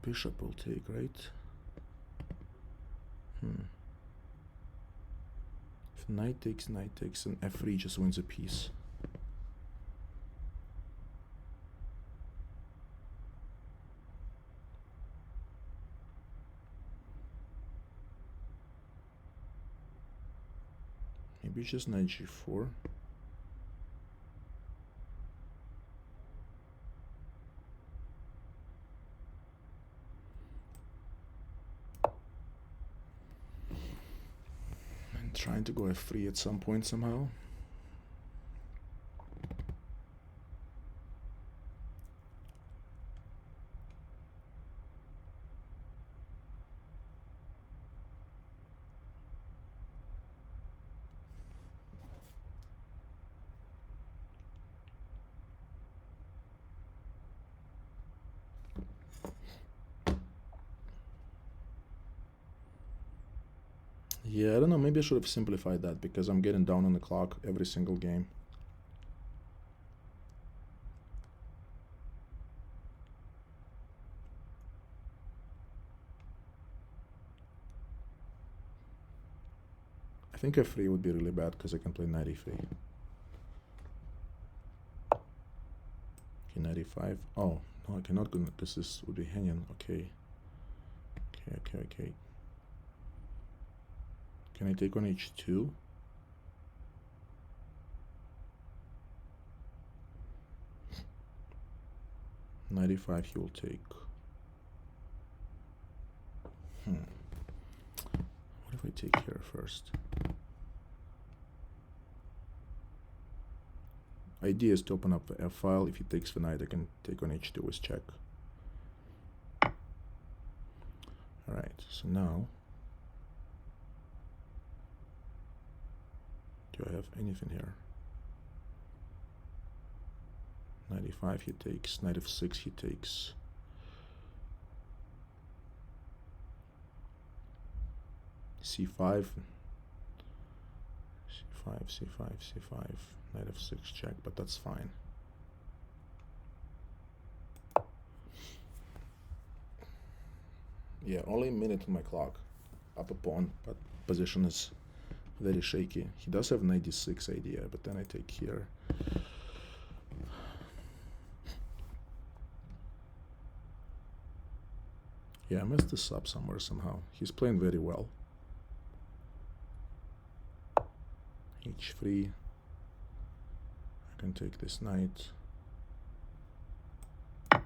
bishop will take, right? If knight takes, and f3 just wins a piece. Maybe just knight g4. And trying to go f3 at some point somehow. Yeah, I don't know, maybe I should have simplified that because I'm getting down on the clock every single game. I think f3 would be really bad because I can play knight e3. Okay, knight e5. Oh, no, I cannot go because this would be hanging. Okay. Okay. Can I take on h2? Knight e5 he will take. What if I take here first? Idea is to open up the f file. If he takes the knight, I can take on h2 with check. Alright, so now do I have anything here? Knight e5 he takes, knight f6 he takes. c5, knight f6 check, but that's fine. Yeah, only a minute on my clock. Up a pawn, but position is very shaky. He does have knight d6 idea, but then I take here. Yeah, I messed this up somewhere somehow. He's playing very well. h3. I can take this knight. He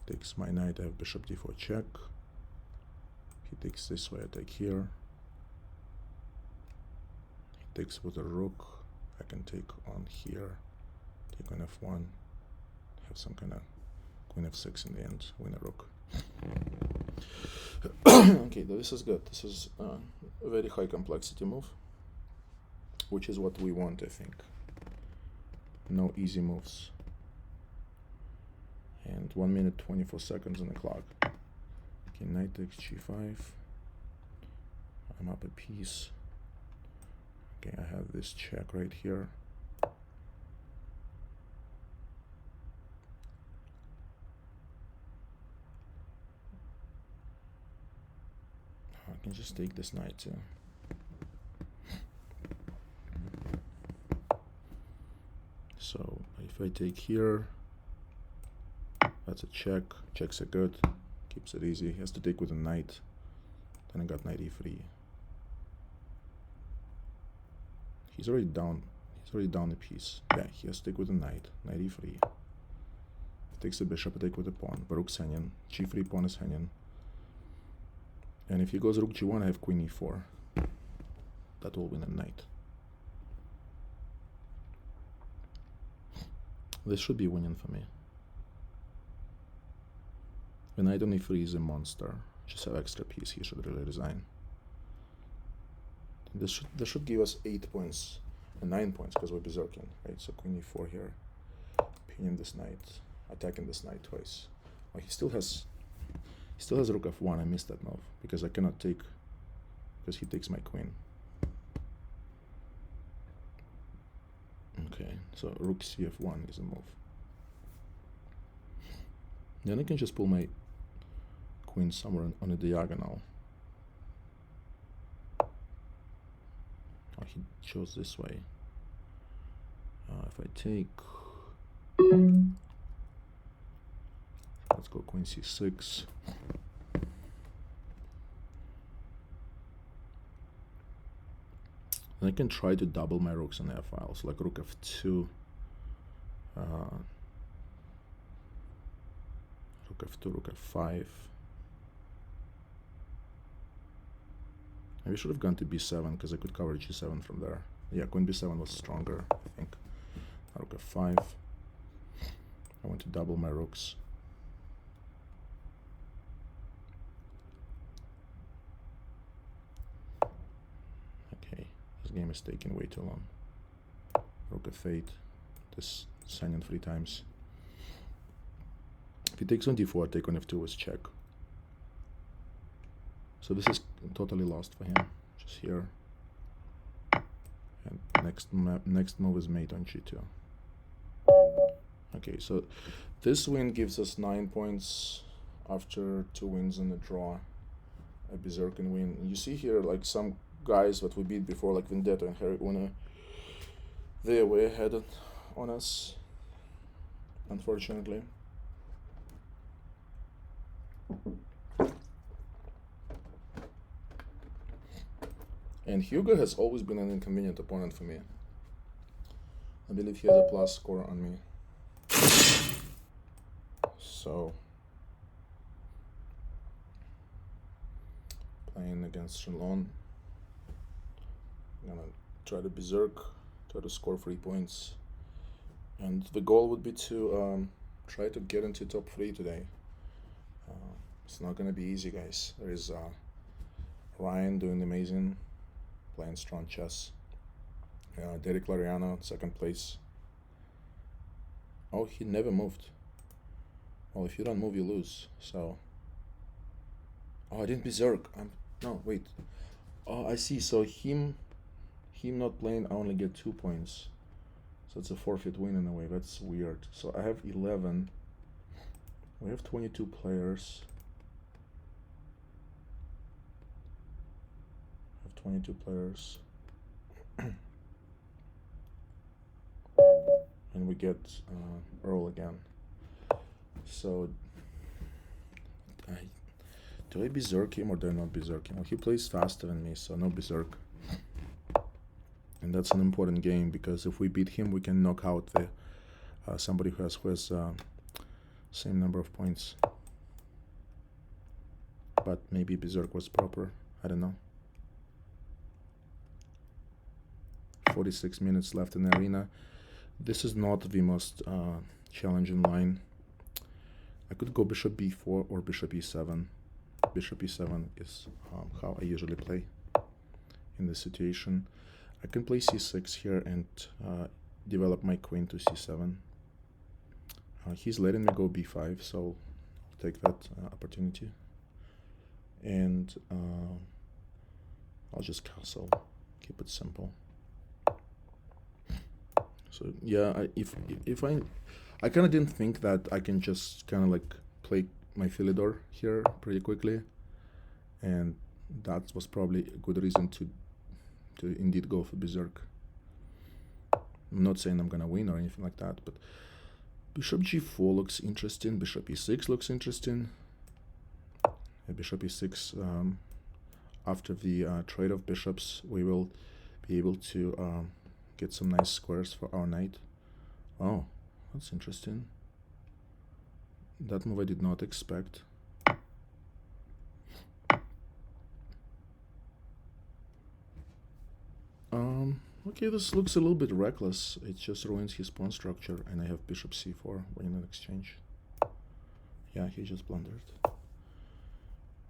takes my knight, I have bishop d4 check. He takes this way, I take here. He takes with a rook. I can take on here. Take on f1. Have some kind of queen f6 in the end. Win a rook. Okay, this is good. This is a very high complexity move, which is what we want, I think. No easy moves. And 1 minute 24 seconds on the clock. Okay, knight takes g5. I'm up a piece. Okay, I have this check right here. I can just take this knight too. So if I take here, that's a check. Checks are good. Keeps it easy. He has to take with a knight. Then I got knight e3. He's already down. He's already down a piece. Yeah, he has to take with a knight. Knight e3. Takes the bishop, I take with the pawn. Rook's hanging. g3 pawn is hanging. And if he goes rook g1, I have queen e4. That will win a knight. This should be winning for me. The knight on e3 is a monster. Just have extra piece. He should really resign. This should give us 8 points and 9 points because we're berserking, right? So queen e4 here, pinning this knight, attacking this knight twice. Oh, he still has rook f1. I missed that move because I cannot take, because he takes my queen. Okay, so rook cf1 is a move. Then I can just pull my queen somewhere on a diagonal. Oh, he chose this way. If I take, let's go queen c6. And I can try to double my rooks on their files, like rook f2, rook f2, rook f5. Maybe I should have gone to b7 because I could cover g7 from there. Yeah, queen b7 was stronger, I think. Rook f5. I want to double my rooks. Okay, this game is taking way too long. Rook f8. This signing 3 times. If he takes on d4, take on f2 is check. So this is totally lost for him. Just here. And next move is mate on g2. Okay, so this win gives us 9 points after 2 wins and a draw. A berserking win. You see here, like some guys that we beat before, like Vendetta and Harry Una, they are way ahead on us, unfortunately. And Hugo has always been an inconvenient opponent for me. I believe he has a plus score on me. So, playing against Shenlong, I'm gonna try to berserk, try to score 3 points. And the goal would be to try to get into top 3 today. It's not gonna be easy, guys. There is Ryan doing amazing, playing strong chess. Derek Lariano, 2nd place. Oh, he never moved. Well, if you don't move, you lose. So, oh, I didn't berserk. No, wait. Oh, I see. So him not playing, I only get 2 points. So it's a forfeit win in a way. That's weird. So I have 11. We have 22 players. I have 22 players. And we get Earl again. So, do I berserk him or do I not berserk him? Well, he plays faster than me, so no berserk. And that's an important game because if we beat him, we can knock out the somebody who has same number of points. But maybe berserk was proper. I don't know. 46 minutes left in the arena. This is not the most challenging line. I could go bishop b4 or bishop e7. Bishop e7 is how I usually play in this situation. I can play c6 here and develop my queen to c7. He's letting me go b5, so I'll take that opportunity. And I'll just castle, keep it simple. So yeah, I kind of didn't think that I can just kind of like play my Philidor here pretty quickly, and that was probably a good reason to indeed go for berserk. I'm not saying I'm gonna win or anything like that, but bishop g4 looks interesting. Bishop e6 looks interesting. Bishop e6. After the trade of bishops, we will be able to get some nice squares for our knight. Oh, that's interesting. That move I did not expect. Okay, this looks a little bit reckless. It just ruins his pawn structure, and I have bishop c4 winning an exchange. Yeah, he just blundered.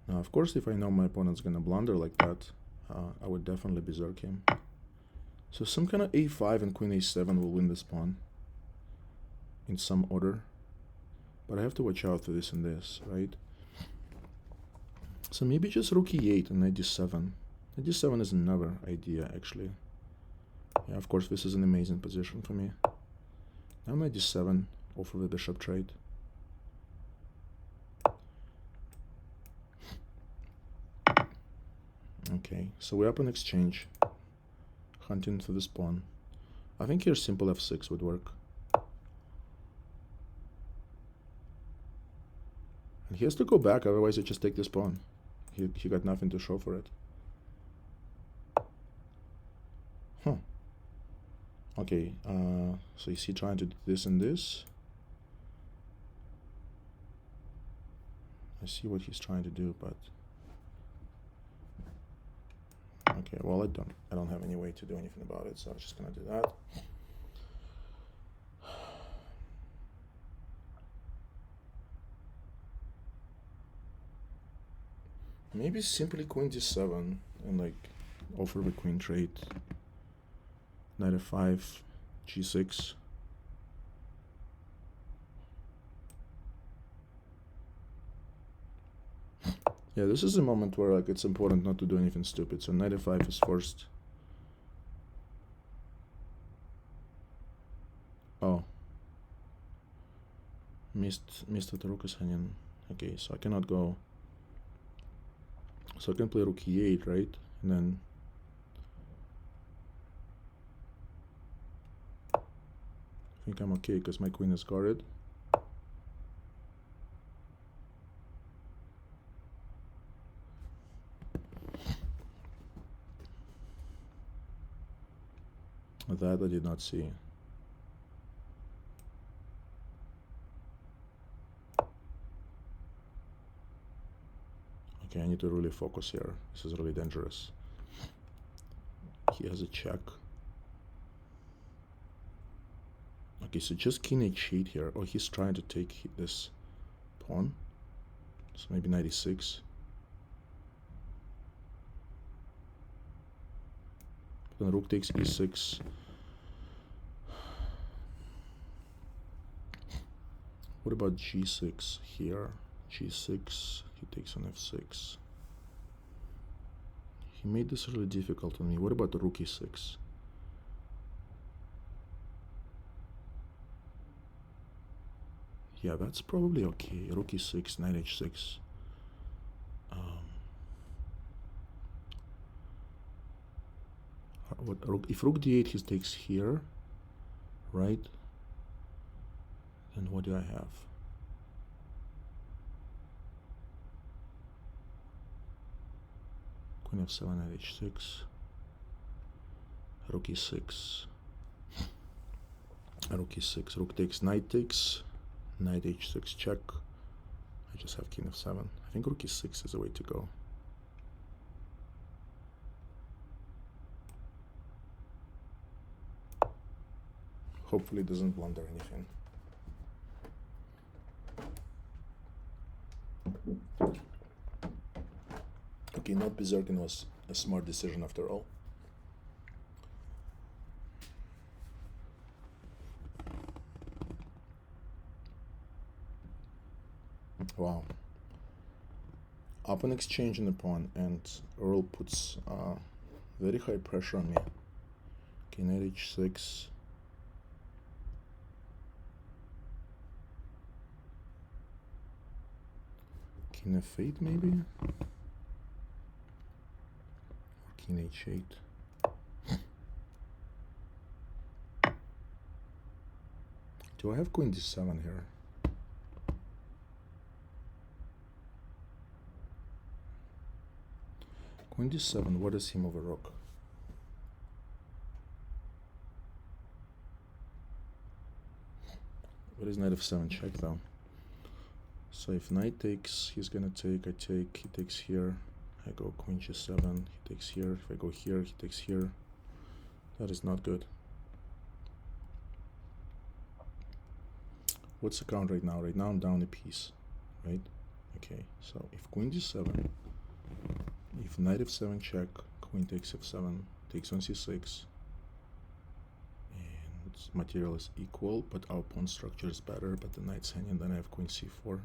Now, of course, if I know my opponent's gonna blunder like that, I would definitely berserk him. So some kind of a5 and queen a7 will win this pawn in some order. But I have to watch out for this and this, right? So maybe just rook e8 and knight d7. Knight d7 is another idea, actually. Yeah, of course, this is an amazing position for me. Now knight d7, offer the bishop trade. Okay, so we're up in exchange. Hunting for this pawn. I think here simple f6 would work. And he has to go back, otherwise I just take this pawn. He got nothing to show for it. Okay, so is he trying to do this and this? I see what he's trying to do, but okay, well, I don't have any way to do anything about it, so I'm just gonna do that. Maybe simply queen d7 and like offer the queen trade. Knight f5, g6. Yeah, this is a moment where like it's important not to do anything stupid. So knight f5 is first. Oh. Missed that the rook is hanging. Okay, so I cannot go. So I can play rook e8, right? And then I think I'm okay because my queen is guarded. That I did not see. Okay, I need to really focus here. This is really dangerous. He has a check. Okay, so just king h8 here. Oh, he's trying to take this pawn. So maybe 96. Then rook takes e6. What about g6 here? g6, he takes on f6. He made this really difficult on me. What about the rook e6? Yeah, that's probably okay. Rook e6, knight h6. If rook d8 he takes here, right? Then what do I have? Queen f7, knight h6. Rook e6. Rook e6. Rook takes, knight takes. Knight h6 check. I just have king f7. I think rook e6 is the way to go. Hopefully it doesn't blunder anything. Okay, not berserking was a smart decision after all. Wow. Up an exchange in the pawn, and Earl puts very high pressure on me. Okay, knight h6. King f8 maybe? Or king h8. Do I have queen d7 here? Queen d7, what does he move a rook? What is knight f7 check though? So if knight takes, he's gonna take, I take, he takes here, I go queen g7, he takes here, if I go here, he takes here. That is not good. What's the count right now? Right now I'm down a piece, right? Okay, so if queen d7, if knight f7 check, queen takes f7, takes on c6, and material is equal, but our pawn structure is better, but the knight's hanging, then I have queen c4.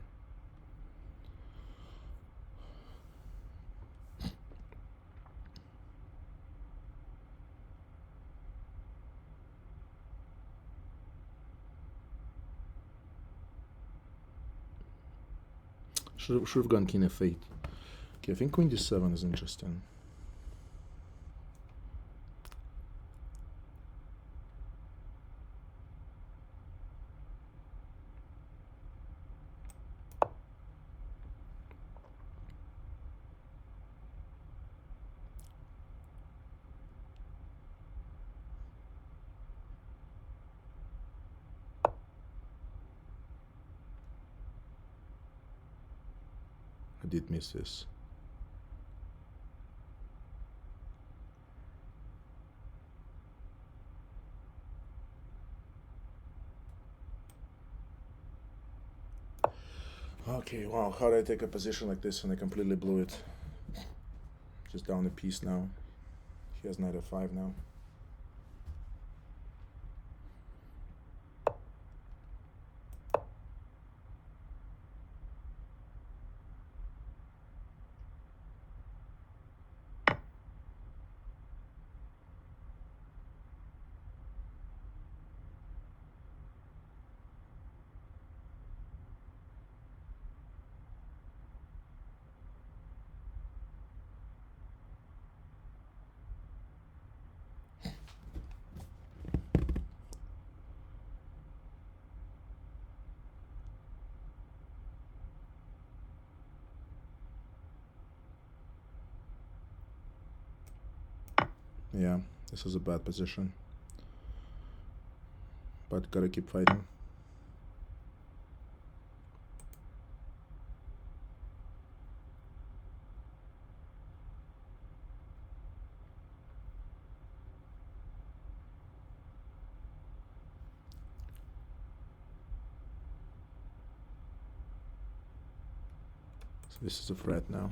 Should have gone king f8. Okay, I think queen d7 is interesting. I did miss this. Okay, wow, how did I take a position like this and I completely blew it? Just down a piece now. He has knight f5 now. Yeah, this is a bad position. But gotta keep fighting. So this is a threat now.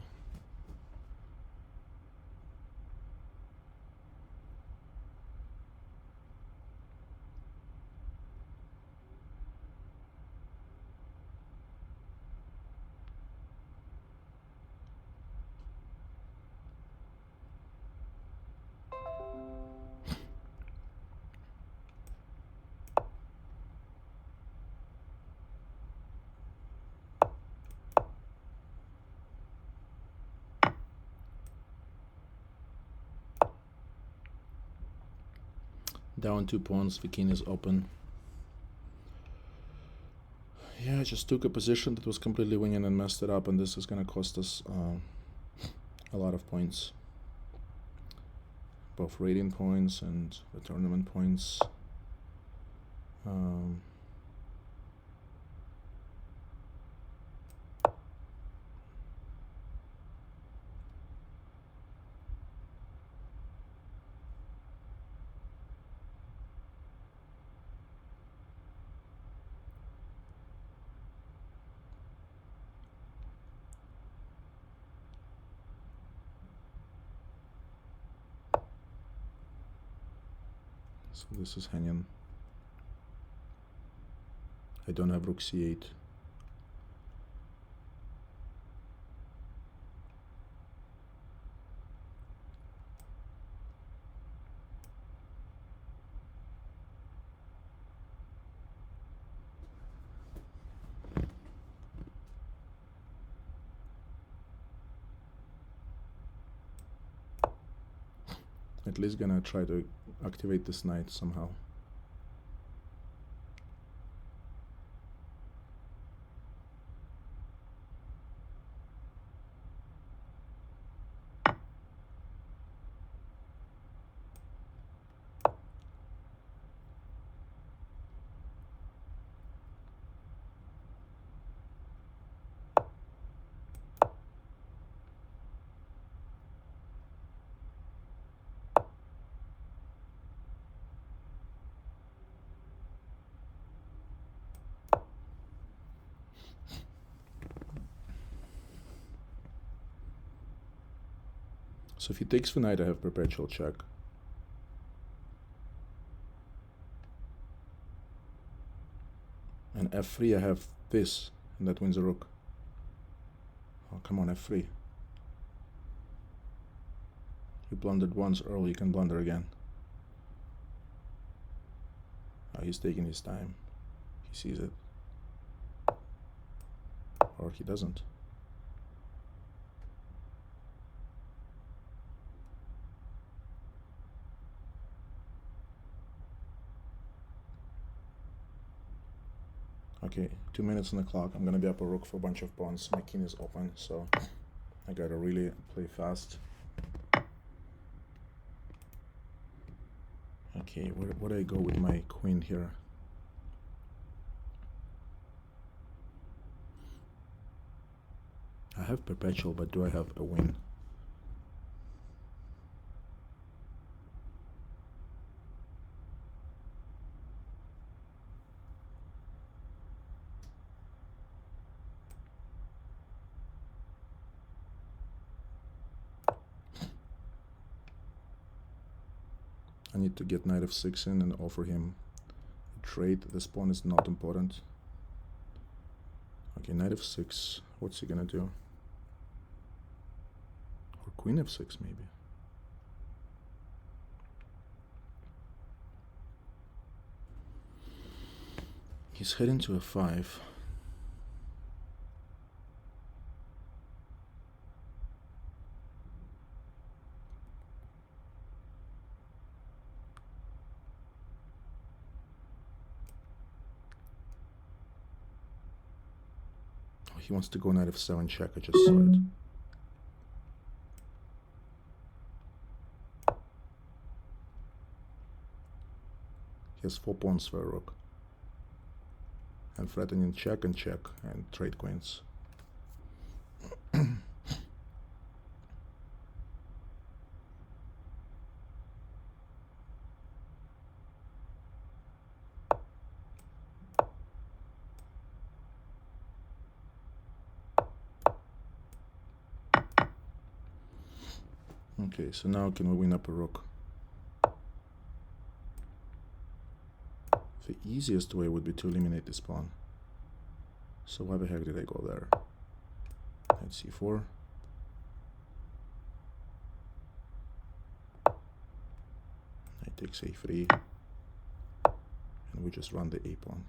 Down 2 pawns, the king is open. Yeah, I just took a position that was completely winging and messed it up, and this is gonna cost us a lot of points. Both rating points and the tournament points. So this is hanging. I don't have rook c8. At least gonna try to activate this knight somehow. So if he takes the knight, I have perpetual check. And f3, I have this, and that wins a rook. Oh, come on, f3. You blundered once early, you can blunder again. Oh, he's taking his time. He sees it. Or he doesn't. Okay, 2 minutes on the clock. I'm gonna be up a rook for a bunch of pawns. My king is open, so I gotta really play fast. Okay, where do I go with my queen here? I have perpetual, but do I have a win? I need to get knight f6 in and offer him a trade. This pawn is not important. Okay, knight f6. What's he gonna do? Or queen f6 maybe. He's heading to f5. Oh, he wants to go knight f7 check. I just saw it. He has 4 pawns for a rook. And threatening check and trade queens. Okay, so now can we win up a rook? The easiest way would be to eliminate this pawn. So why the heck did I go there? Knight c4. Knight takes a3. And we just run the a pawn.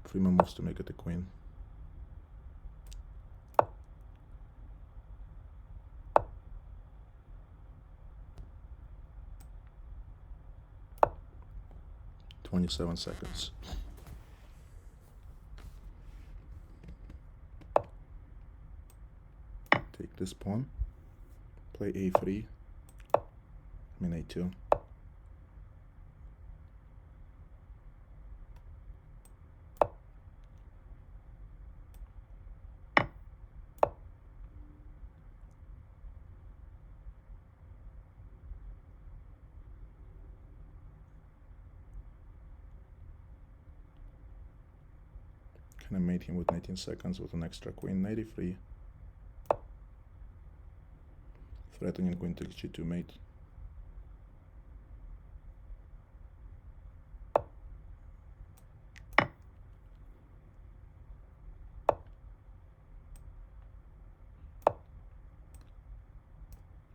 Three more moves to make it a queen. "27 seconds. Take this pawn. Play a3. I mean a2. Can I mate him with 19 seconds with an extra queen? 93. Threatening queen takes g2 mate.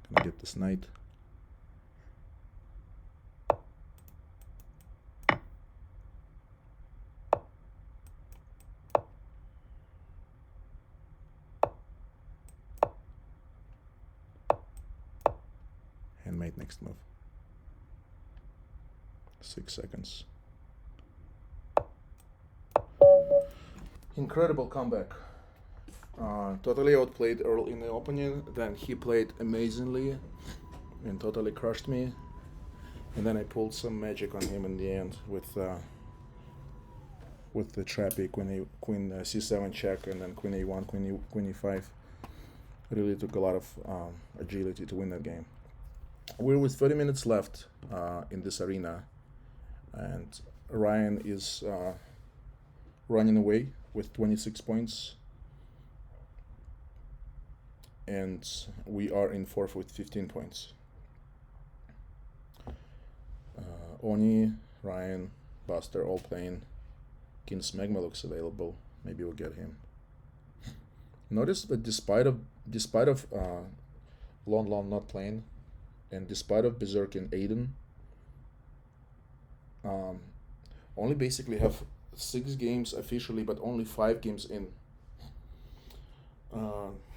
Can I get this knight? And mate next move. 6 seconds. Incredible comeback. Totally outplayed Earl in the opening, then he played amazingly and totally crushed me. And then I pulled some magic on him in the end with the trappy queen c7 check and then queen a1, queen e5. Really took a lot of agility to win that game. We're with 30 minutes left in this arena, and Ryan is running away with 26 points, and we are in fourth with 15 points. Oni, Ryan, Buster all playing. King Smegma looks available. Maybe we'll get him. Notice that despite of Lon not playing, and despite of Berserk and Aiden, only basically have 6 games officially, but only 5 games in.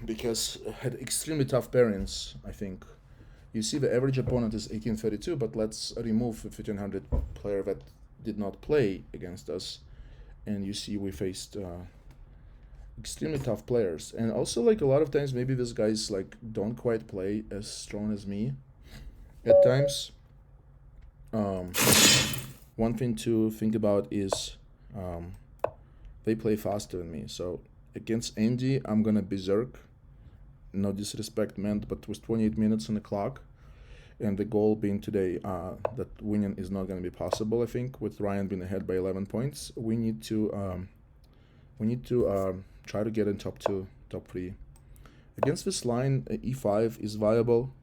Because had extremely tough pairings, I think. You see the average opponent is 1832, but let's remove the 1500 player that did not play against us. And you see we faced extremely tough players. And also, like, a lot of times maybe these guys like don't quite play as strong as me at times. Um, one thing to think about is they play faster than me. So against Andy, I'm gonna berserk. No disrespect meant, but with 28 minutes on the clock, and the goal being today that winning is not going to be possible. I think with Ryan being ahead by 11 points, we need to try to get in top two, top three. Against this line, e5 is viable.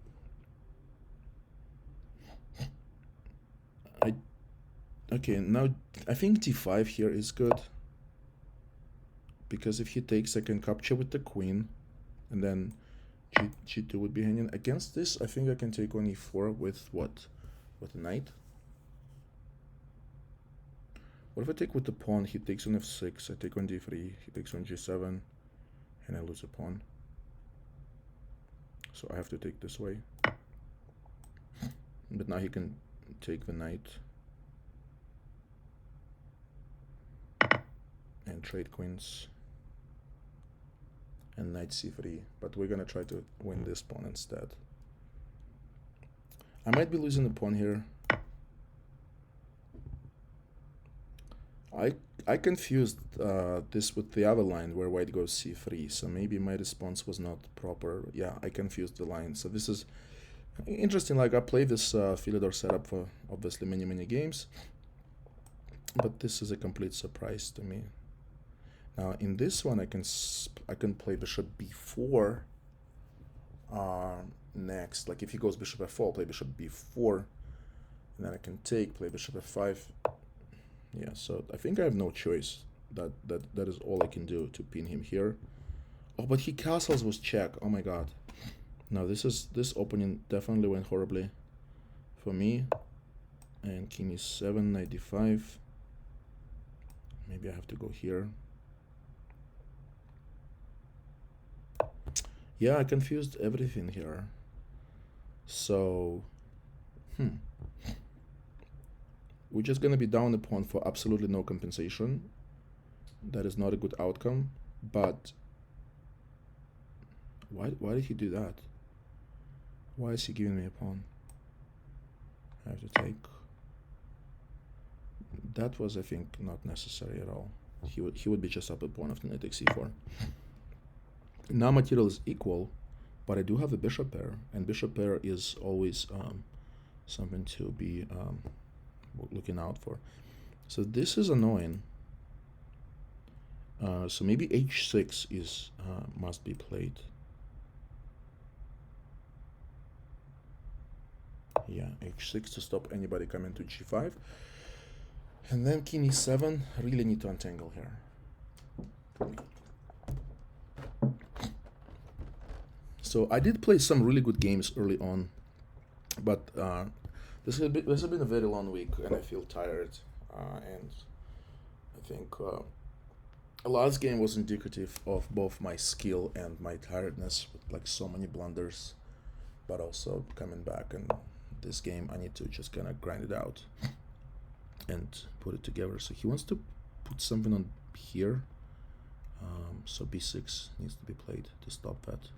Okay, now I think d5 here is good, because if he takes, I can capture with the queen, and then G2 would be hanging. Against this, I think I can take on e4 with what? With the knight? What if I take with the pawn? He takes on f6, I take on d3, he takes on g7, and I lose a pawn. So I have to take this way. But now he can take the knight and trade queens and knight c3, but we're gonna try to win this pawn instead. I might be losing the pawn here. I confused this with the other line where white goes c3, so maybe my response was not proper. Yeah, I confused the line. So this is interesting. Like, I played this Philidor setup for obviously many games, but this is a complete surprise to me. Now in this one, I can play bishop b4 next. Like, if he goes bishop f4, I'll play bishop b4, and then I can play bishop f5. Yeah, so I think I have no choice. That is all I can do to pin him here. Oh, but he castles with check. Oh my god. No, this opening definitely went horribly for me. And king e7, knight d5. Maybe I have to go here. Yeah, I confused everything here. So, we're just gonna be down a pawn for absolutely no compensation. That is not a good outcome, but why did he do that? Why is he giving me a pawn? I have to take. That was, I think, not necessary at all. He would be just up a pawn after knight takes c4. Now material is equal, but I do have a bishop pair, and bishop pair is always something to be looking out for. So this is annoying. So maybe h6 is must be played. Yeah, h6 to stop anybody coming to g5. And then king e7, really need to untangle here. So I did play some really good games early on, but this has been a very long week, and I feel tired. And I think last game was indicative of both my skill and my tiredness, with like so many blunders, but also coming back. And this game, I need to just kind of grind it out and put it together. So he wants to put something on here. So b6 needs to be played to stop that.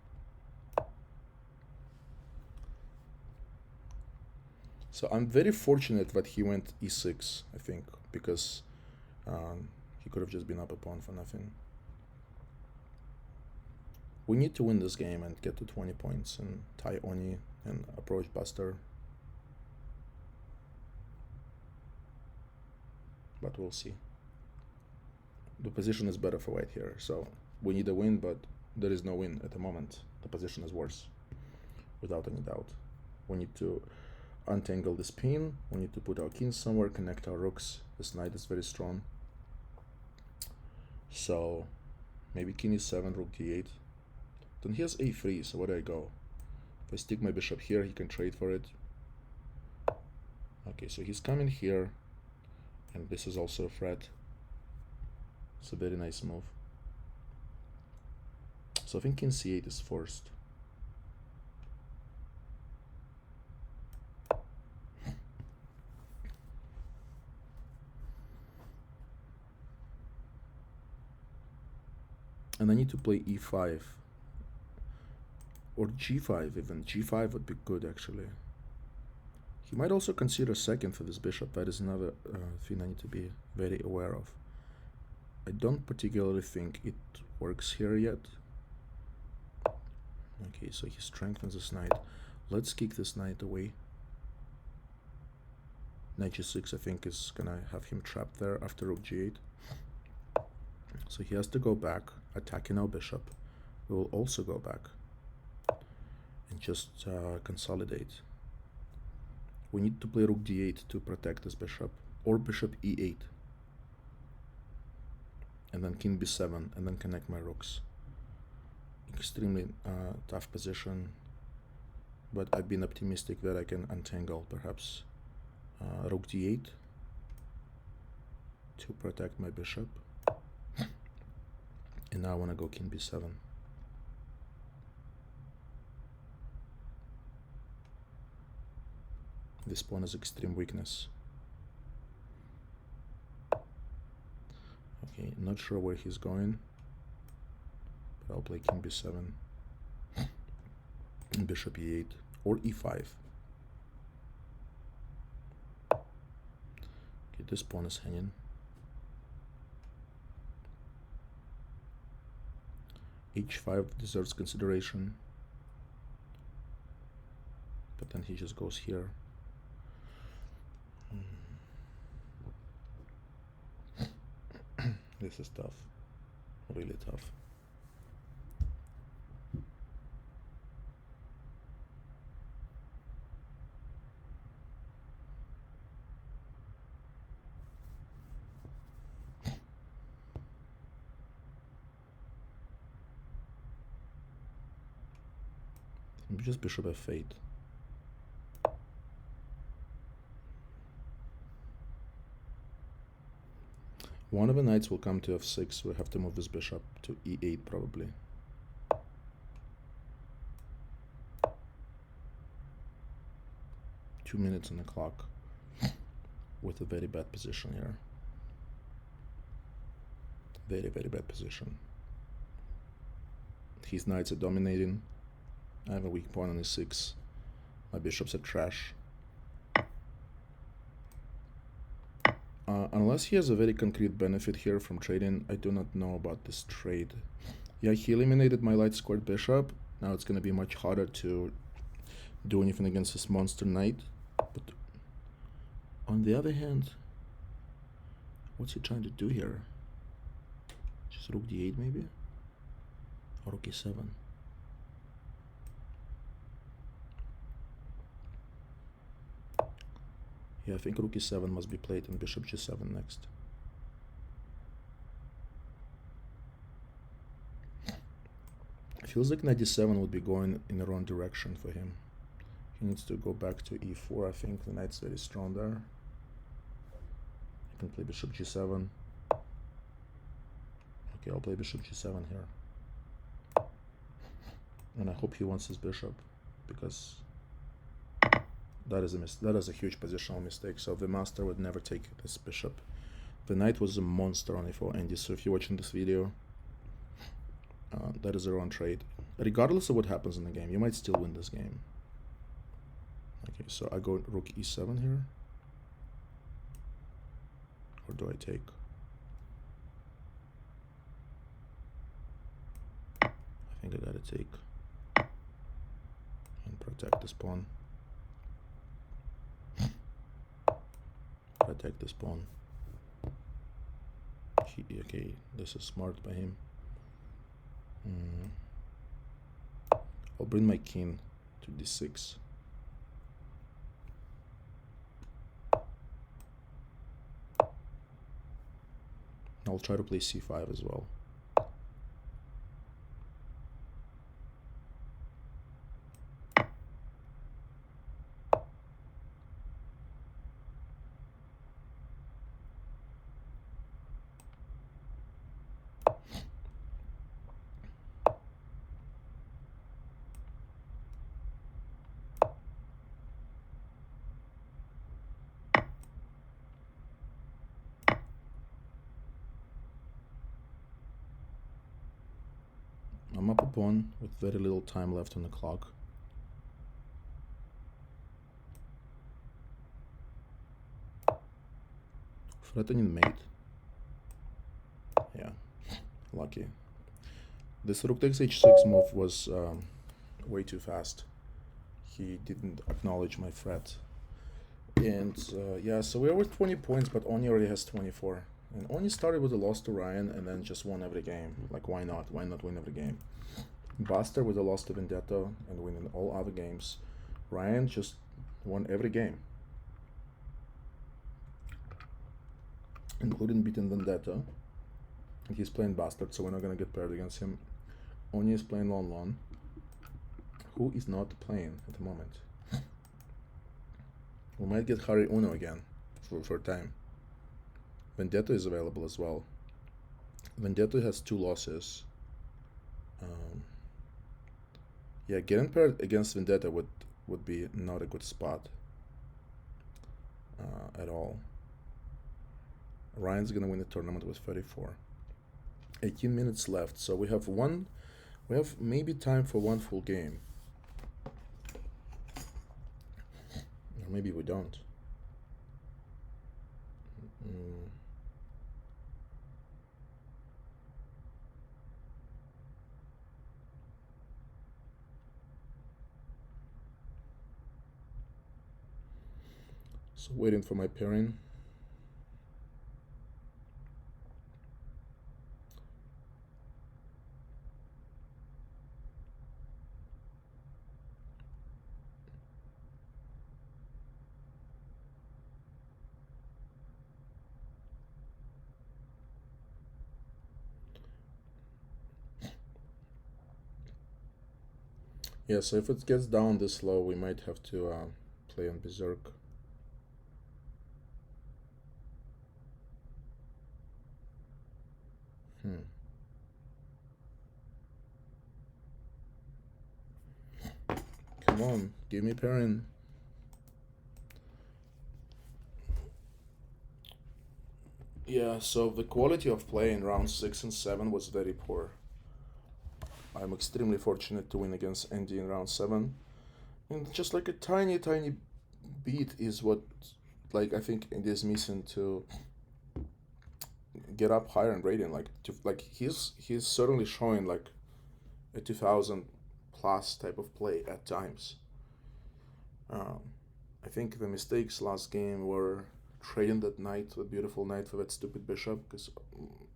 So I'm very fortunate that he went e6, I think, because he could have just been up a pawn for nothing. We need to win this game and get to 20 points and tie Oni and approach Buster. But we'll see. The position is better for white here, so we need a win, but there is no win at the moment. The position is worse, without any doubt. We need to untangle this pin, we need to put our kings somewhere, connect our rooks. This knight is very strong. So maybe king e7, rook d8. Then he has a3, so where do I go? If I stick my bishop here, he can trade for it. Okay, so he's coming here, and this is also a threat. It's a very nice move. So I think king c8 is forced. And I need to play e5 or g5 even. G5 would be good actually. He might also consider second for this bishop. That is another thing I need to be very aware of. I don't particularly think it works here yet. Okay, so he strengthens this knight. Let's kick this knight away. Knight g6 I think is gonna have him trapped there after rook g8. So he has to go back, attacking our bishop. We will also go back and just consolidate. We need to play rook d8 to protect this bishop, or bishop e8. And then king b7, and then connect my rooks. Extremely tough position, but I've been optimistic that I can untangle perhaps rook d8 to protect my bishop. And now I want to go king b7. This pawn is extreme weakness. Okay, not sure where he's going, but I'll play king b7 and bishop e8 or e5. Okay, this pawn is hanging. h5 deserves consideration, but then he just goes here. This is tough, really tough. Just bishop f8. One of the knights will come to f6. We have to move this bishop to e8 probably. Two minutes on the clock with a very bad position here. Very, very bad position. His knights are dominating. I have a weak pawn on e6. My bishops are trash. Unless he has a very concrete benefit here from trading, I do not know about this trade. Yeah, he eliminated my light squared bishop. Now it's going to be much harder to do anything against this monster knight. But on the other hand, what's he trying to do here? Just rook d8 maybe? Or rook e7? Yeah, I think rook e7 must be played and bishop g7 next. Feels like knight d7 would be going in the wrong direction for him. He needs to go back to e4. I think the knight's very strong there. I can play bishop g7. Okay, I'll play bishop g7 here. And I hope he wants his bishop, because that is a huge positional mistake. So the master would never take this bishop. The knight was a monster on e4, Andy. So if you're watching this video, that is a wrong trade. Regardless of what happens in the game, you might still win this game. Okay, so I go rook e7 here. Or do I take? I think I gotta take. And protect this pawn. Protect this pawn. Okay, this is smart by him. I'll bring my king to d6. I'll try to play c5 as well. I'm up a pawn with very little time left on the clock. Threatening mate. Yeah, lucky. This rook takes h6 move was way too fast. He didn't acknowledge my threat. And yeah, so we're with 20 points, but Oni already has 24. And Oni started with a loss to Ryan and then just won every game. Like, why not? Why not win every game? Buster with a loss to Vendetta and winning all other games. Ryan just won every game, including beating Vendetta. And he's playing Bastard, so we're not gonna get paired against him. Oni is playing Lon Lon, who is not playing at the moment. We might get Hari Uno again for a time. Vendetta is available as well. Vendetta has 2 losses. Yeah, getting paired against Vendetta would be not a good spot at all. Ryan's gonna win the tournament with 34. 18 minutes left, so we have maybe time for one full game. Or maybe we don't. So waiting for my pairing. Yeah, so if it gets down this low, we might have to play on Berserk. Come on, give me pairing. Yeah, so the quality of play in round 6 and 7 was very poor. I'm extremely fortunate to win against Andy in round 7. And just like a tiny beat is what, like, I think Andy is missing to get up higher in rating. He's certainly showing like a 2000 plus type of play at times. I think the mistakes last game were trading that knight, the beautiful knight, for that stupid bishop, because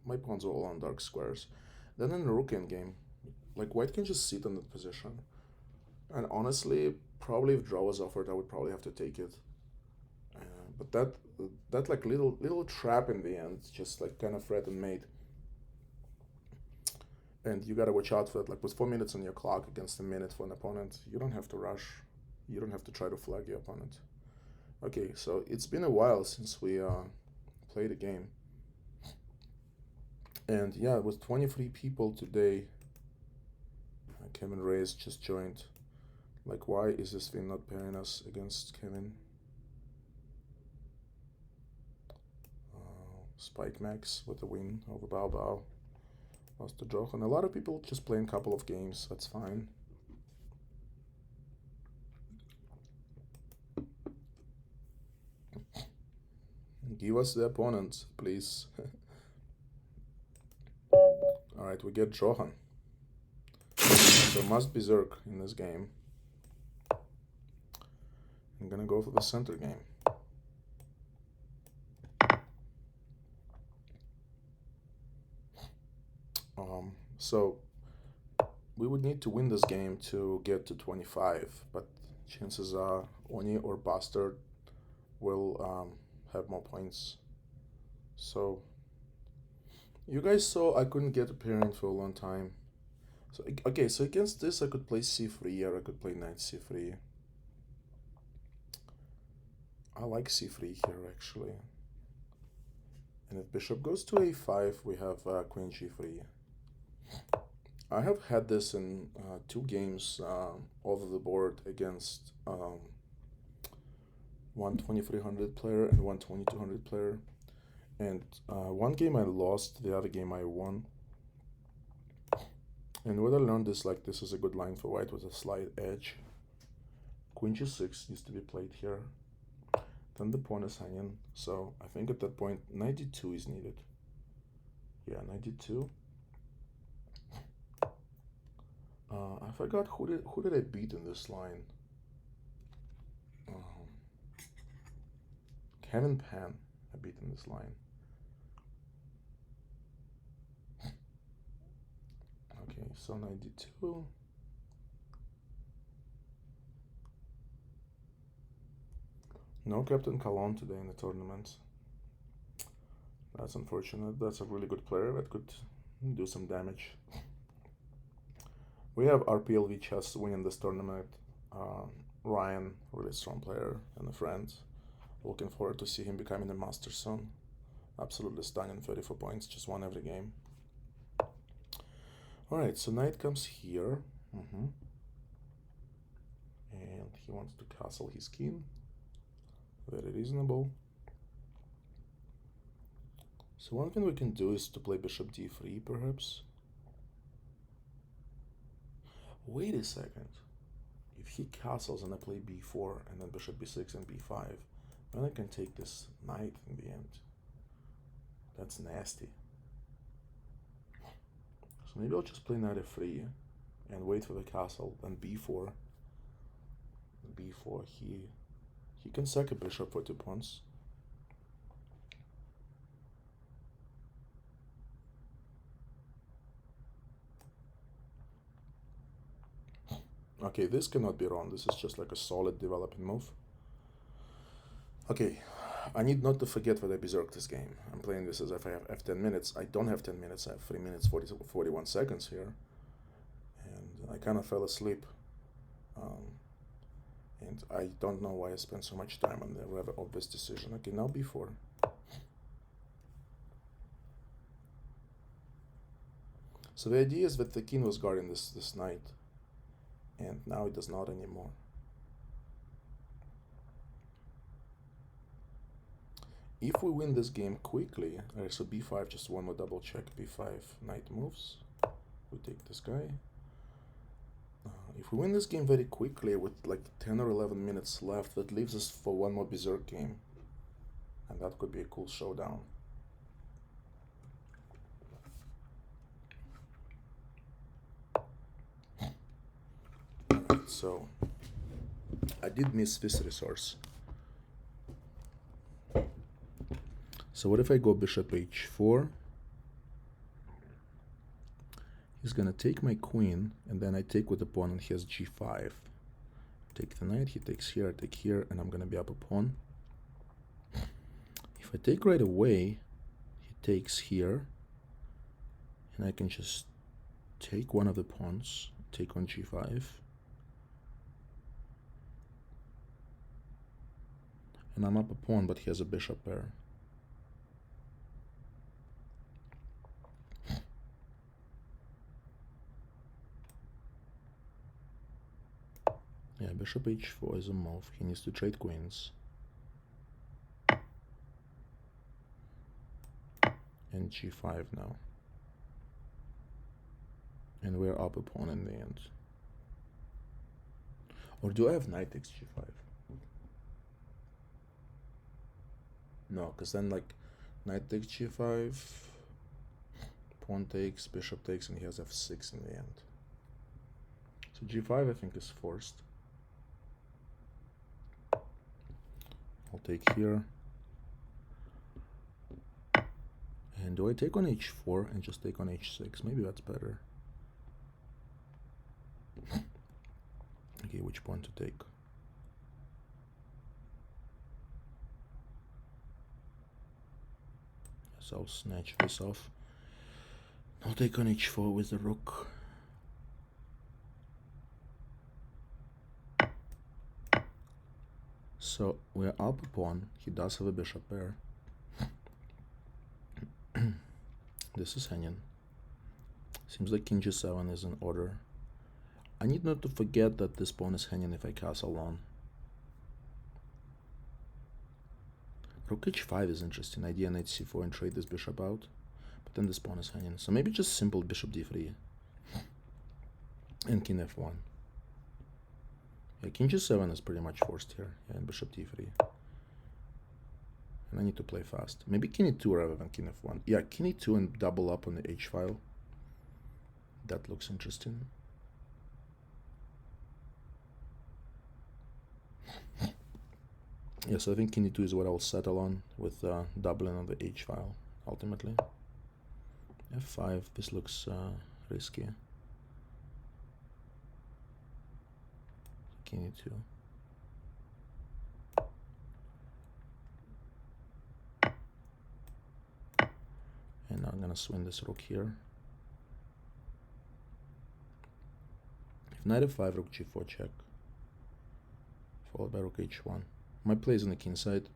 my pawns are all on dark squares. Then in the rook endgame, like, white can just sit in that position. And honestly, probably if draw was offered, I would probably have to take it. But that like little trap in the end, just like kind of threatened mate. And you gotta watch out for it. Like, with 4 minutes on your clock against a minute for an opponent, you don't have to rush. You don't have to try to flag your opponent. Okay, so it's been a while since we played a game. And yeah, with 23 people today, Kevin Reyes just joined. Like, why is this thing not pairing us against Kevin? Spike Max with the win over Bao Bao. Lost to Johan. A lot of people just playing a couple of games, that's fine. Give us the opponent, please. Alright, we get Johan. So must Berserk in this game. I'm gonna go for the center game. So we would need to win this game to get to 25, but chances are Oni or Bastard will have more points. So you guys saw I couldn't get a pairing for a long time. So okay, so against this I could play c3 or I could play knight c3. I like c3 here actually. And if bishop goes to a5, we have queen g3. I have had this in 2 games over the board against one 2300 player and one 2200 player. And one game I lost, the other game I won. And what I learned is like this is a good line for white with a slight edge. Queen g6 needs to be played here. Then the pawn is hanging, so I think at that point knight d2 is needed. Yeah, knight d2. I forgot who did I beat in this line. Kevin Pan I beat in this line. Okay, so knight d2. No Captain Cologne today in the tournament. That's unfortunate. That's a really good player that could do some damage. We have RPL lichess winning this tournament. Ryan, really strong player and a friend. Looking forward to see him becoming a master soon. Absolutely stunning, 34 points, just won every game. Alright, so knight comes here. And he wants to castle his king. Very reasonable. So one thing we can do is to play bishop d3, perhaps. Wait a second. If he castles and I play b4 and then bishop b6 and b5, then I can take this knight in the end. That's nasty. So maybe I'll just play knight f3 and wait for the castle, then b4. b4, he can sack a bishop for 2 pawns. Okay, this cannot be wrong. This is just like a solid developing move. Okay, I need not to forget that I berserked this game. I'm playing this as if I have 10 minutes. I don't have 10 minutes. I have 3 minutes 41 seconds here. And I kind of fell asleep. And I don't know why I spent so much time on the rather obvious decision. Okay, now b4. So the idea is that the king was guarding this knight. And now it does not anymore. If we win this game quickly, so b5, just one more double check, b5, knight moves, we take this guy. If we win this game very quickly with like 10 or 11 minutes left, that leaves us for one more berserk game. And that could be a cool showdown. So I did miss this resource. So what if I go bishop h4? He's gonna take my queen, and then I take with the pawn, and he has g5. Take the knight, he takes here, I take here, and I'm gonna be up a pawn. If I take right away, he takes here, and I can just take one of the pawns, take on g5. And I'm up a pawn, but he has a bishop pair. Yeah, bishop h4 is a move. He needs to trade queens. And g5 now. And we're up a pawn in the end. Or do I have knight takes g5? No, because then like knight takes g5, pawn takes, bishop takes, and he has f6 in the end. So g5 I think is forced. I'll take here. And do I take on h4 and just take on h6? Maybe that's better. Okay, which pawn to take? So I'll snatch this off. I'll take on h4 with the rook. So we're up a pawn. He does have a bishop pair. This is hanging. Seems like king g7 is in order. I need not to forget that this pawn is hanging if I castle on. Rook h5 is interesting. Idea knight c4 and trade this bishop out. But then this pawn is hanging. So maybe just simple bishop d3. And king f1. Yeah, king g7 is pretty much forced here. Yeah, and bishop d3. And I need to play fast. Maybe king e2 rather than king f1. Yeah, king e2 and double up on the h file. That looks interesting. Yes, I think king e2 is what I'll settle on with doubling on the h file ultimately. f5, this looks risky. King e2. And now I'm gonna swing this rook here. If knight f5, rook g4 check, followed by rook h1. My play is on the king side.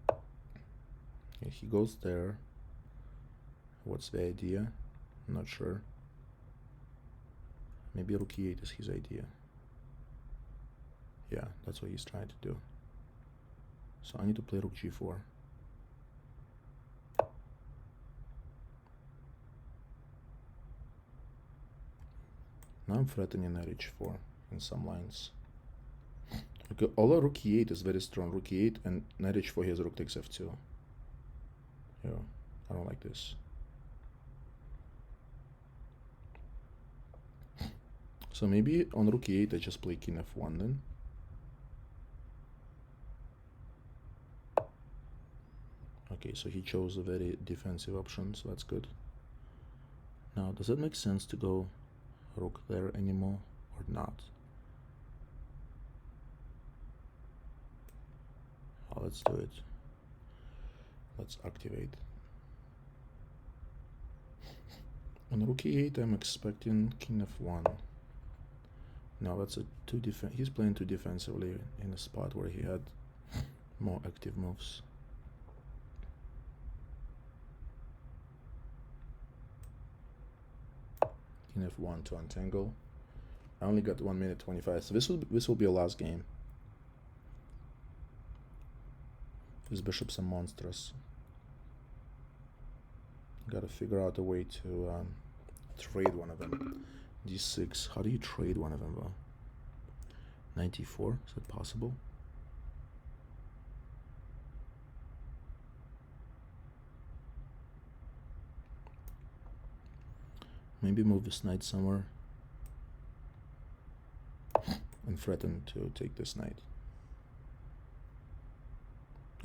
Okay, he goes there. What's the idea? I'm not sure. Maybe rook e8 is his idea. Yeah, that's what he's trying to do. So I need to play rook g4. Now I'm threatening knight h4 in some lines. Okay, although rook e8 is very strong, rook e8 and knight h4 has rook takes f2. Yeah, I don't like this. So maybe on rook e8 I just play king f1 then. Okay, so he chose a very defensive option, so that's good. Now, does it make sense to go rook there anymore or not? Oh, let's do it. Let's activate. On rook e8, I'm expecting king f1. Now that's a he's playing too defensively in a spot where he had more active moves. King f1 to untangle. I only got 1 minute 25, so this will be a last game. These bishops are monstrous. Gotta figure out a way to trade one of them. d6. How do you trade one of them though? 94. Is it possible? Maybe move this knight somewhere and threaten to take this knight.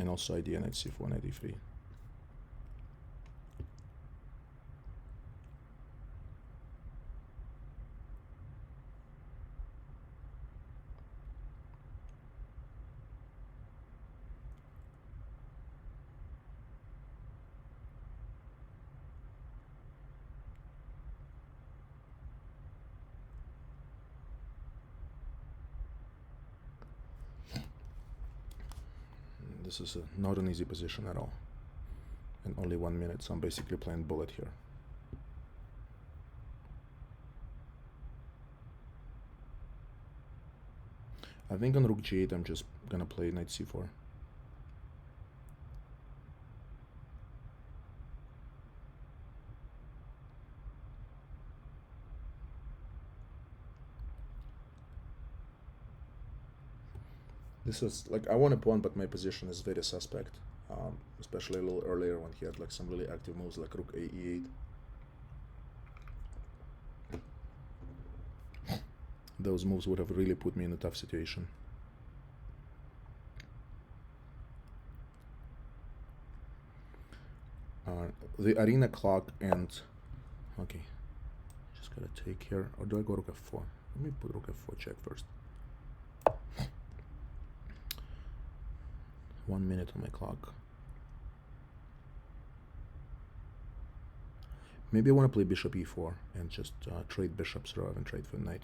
And also idea knight c4, knight e3. This is not an easy position at all. And only 1 minute, so I'm basically playing bullet here. I think on rook g8 I'm just gonna play knight c4. This is like, I want a pawn, but my position is very suspect, especially a little earlier when he had like some really active moves like rook a e8. Those moves would have really put me in a tough situation. The arena clock and okay, just gotta take here, or do I go rook f4? Let me put rook f4 check first. 1 minute on my clock. Maybe I want to play bishop e4 and just trade bishops rather than trade for knight.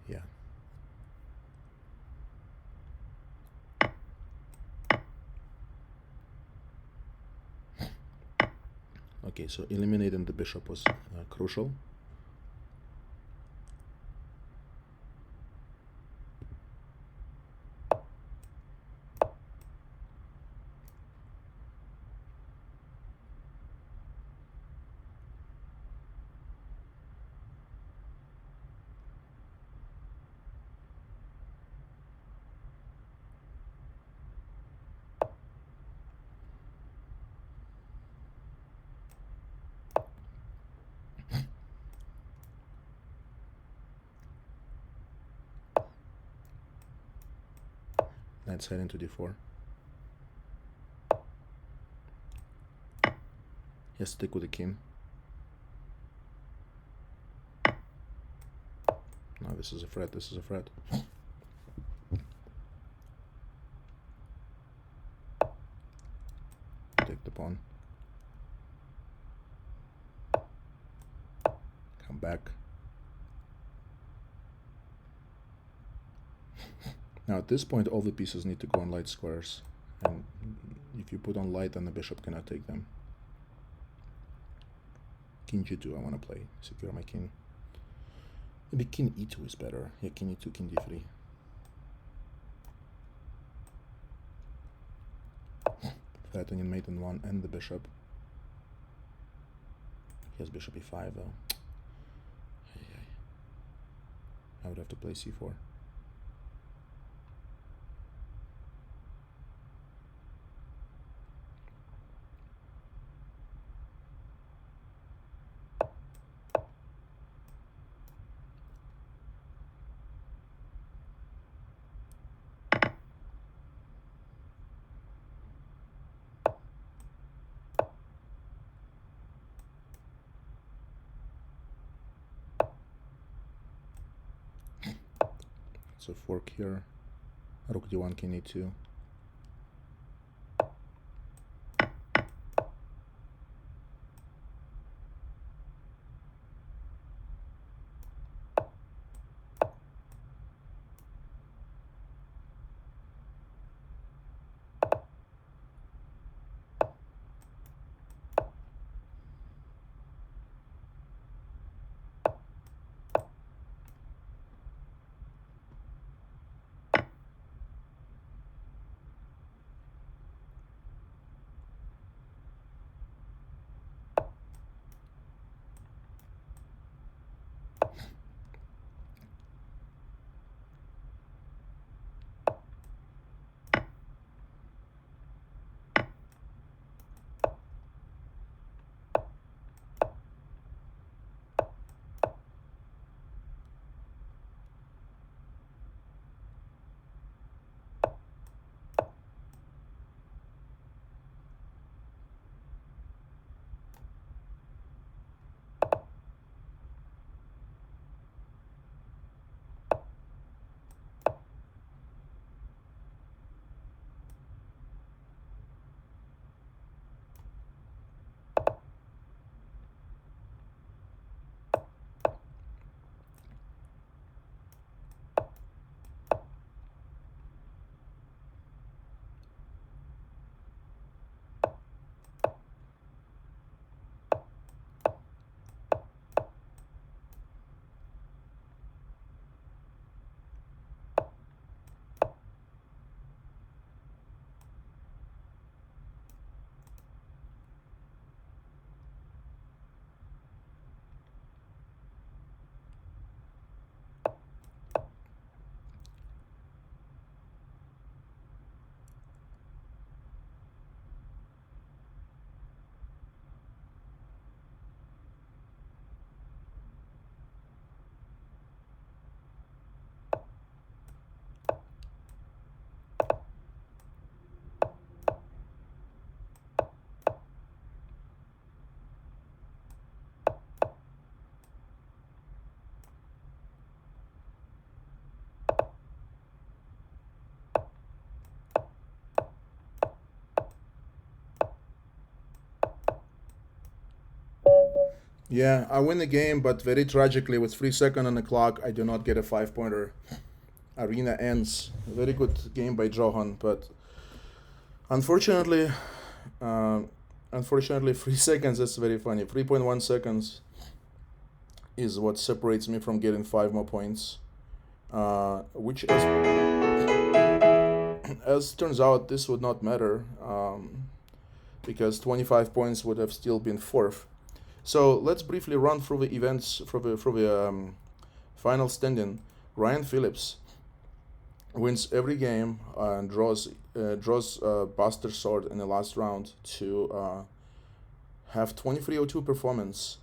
Yeah. Okay, so eliminating the bishop was crucial. Knight side into d4. Yes, stick with the king. No, this is a threat, this is a threat. Take the pawn. Come back. Now at this point all the pieces need to go on light squares. And if you put on light, then the bishop cannot take them. King g2 I want to play. Secure my king. Maybe king e2 is better. Yeah, king e2, king d3. Threatening mate in 1 and the bishop. He has bishop e5 though. I would have to play c4. So fork here, rook d1, king e2. Yeah, I win the game, but very tragically, with 3 seconds on the clock, I do not get a 5-pointer. Arena ends. Very good game by Johan, but unfortunately, 3 seconds, that's very funny. 3.1 seconds is what separates me from getting 5 more points. Which, as turns out, this would not matter, because 25 points would have still been 4th. So let's briefly run through the events for the final standing. Ryan Phillips wins every game and draws Buster Sword in the last round to have 2302 performance.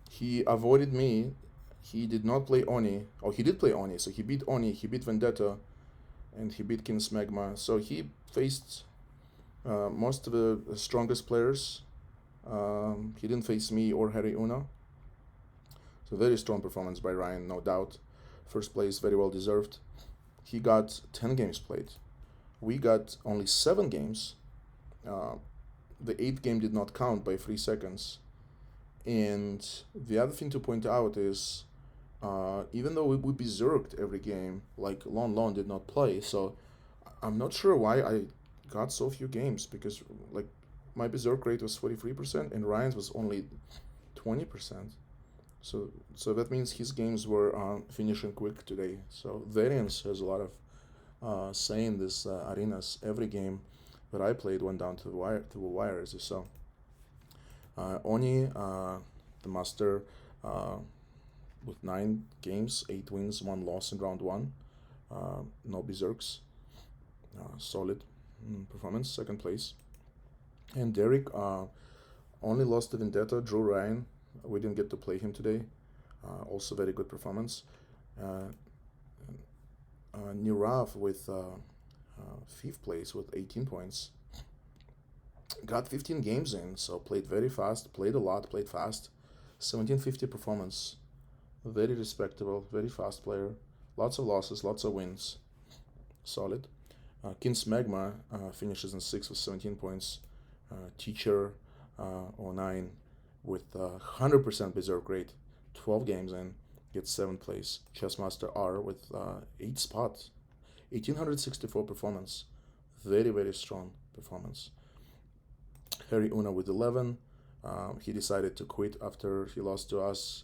He avoided me. He did not play Oni. Oh, he did play Oni. So he beat Oni. He beat Vendetta. and he beat King Smegma. So he faced most of the strongest players. He didn't face me or Harry Uno. So very strong performance by Ryan, no doubt. First place, very well deserved. He got 10 games played. We got only 7 games. The 8th game did not count by 3 seconds. And the other thing to point out is, even though we berserked every game, like Lon did not play, so I'm not sure why I got so few games, because like my berserk rate was 43% and Ryan's was only 20%. So that means his games were finishing quick today. So variance has a lot of say in this arenas. Every game that I played went down to the wire, as you saw. Oni, the master, with 9 games, 8 wins, 1 loss in round 1. No berserks. Solid performance, second place. And Derek only lost to Vendetta, drew Ryan. We didn't get to play him today. Also very good performance. Nirav with 5th place with 18 points. Got 15 games in, so played very fast, played a lot, played fast. 1750 performance. Very respectable, very fast player. Lots of losses, lots of wins. Solid. King Smegma finishes in 6th with 17 points. Teacher 09 with 100% berserk rate, 12 games in, gets 7th place. Chessmaster R with 8 spots, 1864 performance, very, very strong performance. Harry Una with 11, he decided to quit after he lost to us.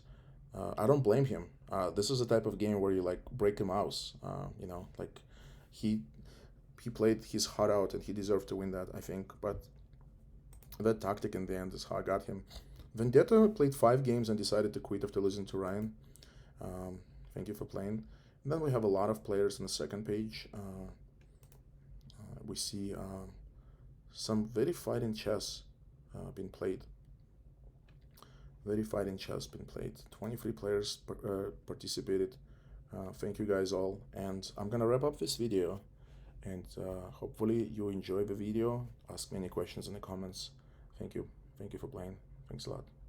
I don't blame him. This is a type of game where you like break a mouse, like he played his heart out and he deserved to win that, I think, but that tactic in the end is how I got him. Vendetta played 5 games and decided to quit after losing to Ryan. Thank you for playing. And then we have a lot of players on the second page. We see some very fighting chess being played. Very fighting chess being played. 23 players participated. Thank you guys all. And I'm gonna wrap up this video. And hopefully you enjoy the video. Ask me any questions in the comments. Thank you. Thank you for playing. Thanks a lot.